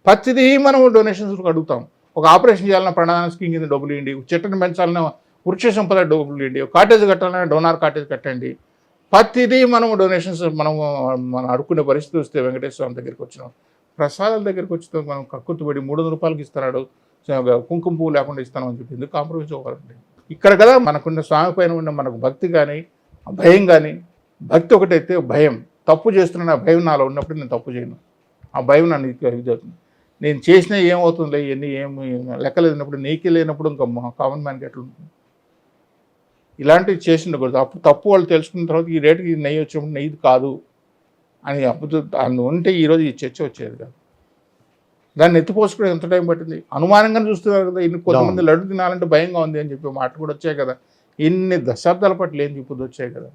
ప్రతిదీ మనం డొనేషన్స్ అడుగుతాం. ఒక ఆపరేషన్ చేయాలన్నా ప్రధాన స్కీమ్ కింద డబ్బులు ఇవ్వండి, చెట్టుని పెంచాలన్నా వృక్ష సంపద డబ్బులు ఇవ్వండి, కాటేజ్ కట్టాలన్నా డోనార్ కాటేజ్ కట్టండి. ప్రతిదీ మనం డొనేషన్స్ మనం అడుక్కునే పరిస్థితి వస్తే వెంకటేశ్వర స్వామి దగ్గరికి వచ్చినాం. ప్రసాదాల దగ్గరికి వచ్చితే మనం కక్కుర్తిపడి 300 రూపాయలకి ఇస్తున్నాడు, కుంకుమ పువ్వు లేకుండా ఇస్తామని చెప్పి ఎందుకు కాంప్రమైజ్ అవ్వాలండి? ఇక్కడ కదా మనకున్న స్వామి పైన ఉన్న మనకు భక్తి కానీ భయం కానీ, భక్తి ఒకటైతే భయం, తప్పు చేస్తున్న భయం నాలో ఉన్నప్పుడు నేను తప్పు చేయను. ఆ భయం నన్ను ఇది అవుతుంది. నేను చేసినా ఏమవుతుందిలే, ఇవన్నీ ఏమి లెక్కలేనప్పుడు, నీకే లేనప్పుడు ఇంకా కామన్ మ్యాన్కి ఎట్లా ఉంటుంది? ఇలాంటివి చేసి ఉండకూడదు. అప్పుడు తప్పు వాళ్ళు తెలుసుకున్న తర్వాత ఈ రేటుకి నెయ్యి వచ్చినప్పుడు నెయ్యి కాదు, అని దాన్ని ఉంటే ఈరోజు ఈ చర్చ వచ్చేది కాదు. దాన్ని ఎత్తిపోసుకోవడం ఎంత టైం పట్టింది? అనుమానంగానే చూస్తున్నారు కదా. ఇన్ని కొంతమంది లడ్డు తినాలంటే భయంగా ఉంది అని చెప్పి మాట కూడా వచ్చాయి కదా. ఇన్ని దశాబ్దాల పట్ల ఏం చెప్పుది వచ్చాయి కదా.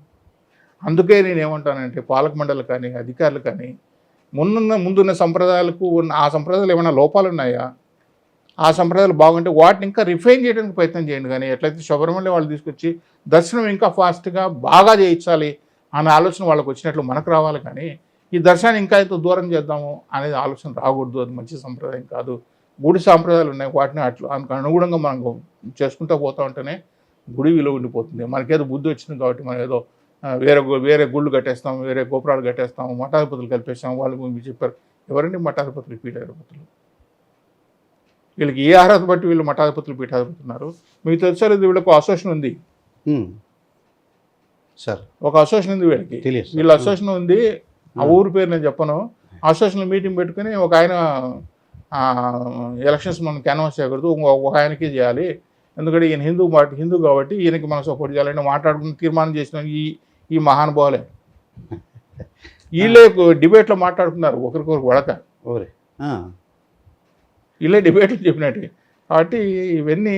అందుకే నేను ఏమంటానంటే పాలక మండలి కానీ అధికారులు కానీ ముందున్న సంప్రదాయాలకు ఆ సంప్రదాయాలు ఏమైనా లోపాలు ఉన్నాయా, ఆ సంప్రదాయాలు బాగుంటే వాటిని ఇంకా రిఫైన్ చేయడానికి ప్రయత్నం చేయండి. కానీ ఎట్లయితే శబరిమల వాళ్ళు తీసుకొచ్చి దర్శనం ఇంకా ఫాస్ట్గా బాగా చేయించాలి అనే ఆలోచన వాళ్ళకి వచ్చినట్లు మనకు రావాలి. కానీ ఈ దర్శనాన్ని ఇంకా ఎంతో దూరం చేద్దాము అనేది ఆలోచన రాకూడదు. అది మంచి సంప్రదాయం కాదు. గుడి సాంప్రదాయాలు ఉన్నాయి, వాటిని అందుకు అనుగుణంగా మనం చేసుకుంటూ పోతూ ఉంటేనే గుడి విలువ ఉండిపోతుంది. మనకేదో బుద్ధి వచ్చింది కాబట్టి మనం ఏదో వేరే గుళ్ళు కట్టేస్తాం, వేరే గోపురాలు కట్టేస్తాం, మఠాధిపతులు కల్పేస్తాం. వాళ్ళు మీరు చెప్పారు, ఎవరండి మఠాధిపతులు పీఠాధిపతులు? వీళ్ళకి ఏ అర్హత బట్టి వీళ్ళు మఠాధిపతులు పీఠాధిపతులు ఉన్నారు? మీకు తెలుసా లేదు? వీళ్ళకు అసోసియేషన్ ఉంది సార్, ఒక అసోసియేషన్ ఉంది వీళ్ళకి. తెలియదు. వీళ్ళ అసోసియేషన్ ఉంది, ఆ ఊరి పేరు నేను చెప్పను. అసోసియేషన్ మీటింగ్ పెట్టుకుని ఒక ఆయన ఎలక్షన్స్ మనం క్యాన్వాస్ చేయకూడదు, ఒక ఆయనకి చేయాలి, ఎందుకంటే ఈయన హిందూ కాబట్టి ఈయనకి మనం సపోర్ట్ చేయాలని మాట్లాడుకుని తీర్మానం చేసిన ఈ మహానుభావులే. వీళ్ళే డిబేట్లో మాట్లాడుతున్నారు ఒకరికొకరు వడక. వీళ్ళే డిబేట్లు చెప్పినట్టు. కాబట్టి ఇవన్నీ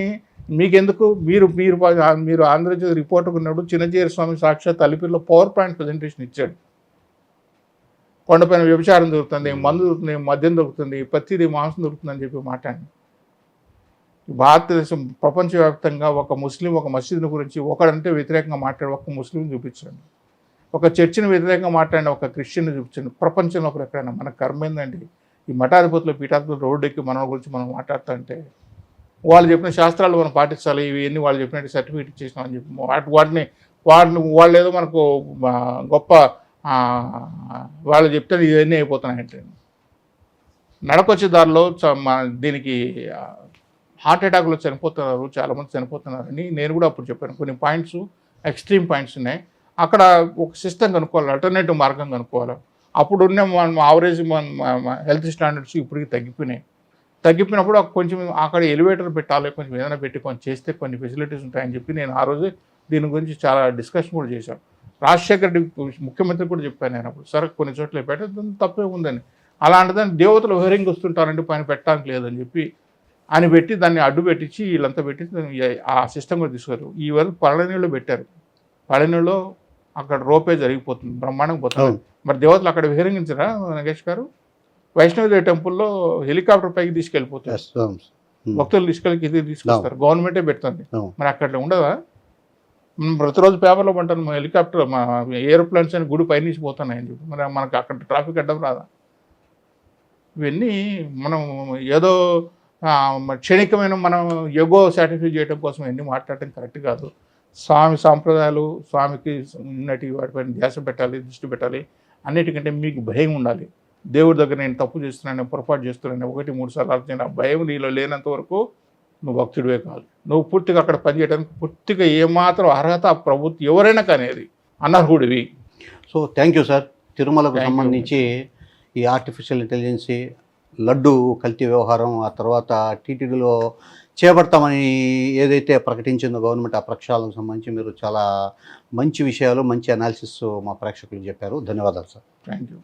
మీకెందుకు? మీరు ఆంధ్రజ్యోతి రిపోర్టర్ ఉన్నప్పుడు చిన్నజీర స్వామి సాక్షాత్ అలిపిరిలో పవర్ పాయింట్ ప్రజెంటేషన్ ఇచ్చాడు. కొండపైన వ్యభిచారం దొరుకుతుంది, మందు దొరుకుతుంది, మద్యం దొరుకుతుంది, ప్రతిదీ మాంసం దొరుకుతుంది అని చెప్పి మాట్లాడి భారతదేశం ప్రపంచవ్యాప్తంగా ఒక ముస్లిం ఒక మసీదుని గురించి ఒకడంటే వ్యతిరేకంగా మాట్లాడి ఒక ముస్లిం చూపించండి, ఒక చర్చిని వ్యతిరేకంగా మాట్లాడిన ఒక క్రిస్టియన్ని చూపించండి. ప్రపంచంలో ఒకరు ఎక్కడైనా మన కర్మ ఏందండి? ఈ మఠాధిపతులు పీఠాధిపతులు రోడ్డు ఎక్కి మన గురించి మనం మాట్లాడుతూ అంటే వాళ్ళు చెప్పిన శాస్త్రాలు మనం పాటించాలి, ఇవన్నీ వాళ్ళు చెప్పినట్టు సర్టిఫికేట్ ఇచ్చేసినాం అని చెప్పి వాళ్ళు ఏదో మనకు గొప్ప వాళ్ళు చెప్తే ఇవన్నీ అయిపోతున్నాయంటే నడకొచ్చే దారిలో దీనికి హార్ట్ అటాక్లో చనిపోతున్నారు, చాలామంది చనిపోతున్నారని నేను కూడా అప్పుడు చెప్పాను. కొన్ని పాయింట్స్ ఎక్స్ట్రీమ్ పాయింట్స్ ఉన్నాయి. అక్కడ ఒక సిస్టమ్ కనుక్కోవాలి, అల్టర్నేటివ్ మార్గం కనుక్కోవాలి. అప్పుడు ఉన్న యావరేజ్ హెల్త్ స్టాండర్డ్స్ ఇప్పటికి తగ్గిపోయినప్పుడు కొంచెం అక్కడ ఎలివేటర్ పెట్టాలి, కొంచెం ఏదైనా పెట్టి కొంచెం చేస్తే కొన్ని ఫెసిలిటీస్ ఉంటాయని చెప్పి నేను ఆ రోజే దీని గురించి చాలా డిస్కషన్ కూడా చేశాను. రాజశేఖర్ రెడ్డి ముఖ్యమంత్రి కూడా చెప్పాను నేను అప్పుడు, సరే కొన్ని చోట్ల పెట్టడం తప్పే ఉందని, అలాంటిదాన్ని దేవతలు విహరింగ్ వస్తుంటారంటే పైన పెట్టడానికి లేదని చెప్పి అని పెట్టి దాన్ని అడ్డు పెట్టించి వీళ్ళంతా పెట్టి ఆ సిస్టమ్ కూడా తీసుకున్నారు. ఈ వరకు పళనిలో పెట్టారు. పళనిలో అక్కడ రోపే జరిగిపోతుంది, బ్రహ్మాండంగా పోతుంది. మరి దేవతలు అక్కడ విహరించరా నగేష్ గారు? వైష్ణవదేవి టెంపుల్లో హెలికాప్టర్ పైకి తీసుకెళ్ళిపోతారు, భక్తులు తీసుకొస్తారు, గవర్నమెంటే పెడుతుంది. మరి అక్కడ ఉండదా? ప్రతిరోజు పేపర్లో పంటాను హెలికాప్టర్ ఏరోప్లేన్స్ అని గుడి పైనుంచి పోతున్నాయని చెప్పి. మరి మనకు అక్కడ ట్రాఫిక్ అడ్డం రాదా? ఇవన్నీ మనం ఏదో క్షణికమైన మనం ఎగో సాటిస్ఫై చేయడం కోసం ఎన్ని మాట్లాడటం కరెక్ట్ కాదు. స్వామి సాంప్రదాయాలు, స్వామికి ఉన్నటి వాటిపైన ధ్యాస పెట్టాలి, దృష్టి పెట్టాలి. అన్నిటికంటే మీకు భయం ఉండాలి. దేవుడి దగ్గర నేను తప్పు చేస్తున్నాను, పొరపాటు చేస్తున్నాను 1-3 సార్లు ఆలోచన, భయం నీలో లేనంత వరకు నువ్వు భక్తుడివే కాదు. నువ్వు పూర్తిగా అక్కడ పనిచేయడానికి పూర్తిగా ఏమాత్రం అర్హత ప్రభుత్వం ఎవరైనా కానీ అది అనర్హుడివి. So thank you sir. తిరుమలకు సంబంధించి ఈ ఆర్టిఫిషియల్ ఇంటెలిజెన్సీ, లడ్డు కల్తీ వ్యవహారం, ఆ తర్వాత టీటీడీలో చేపడతామని ఏదైతే ప్రకటించిందో గవర్నమెంట్, ఆ ప్రక్షాళనకు సంబంధించి మీరు చాలా మంచి విషయాలు, మంచి అనాలిసిస్ మా ప్రేక్షకులకు చెప్పారు. ధన్యవాదాలు సార్. Thank you.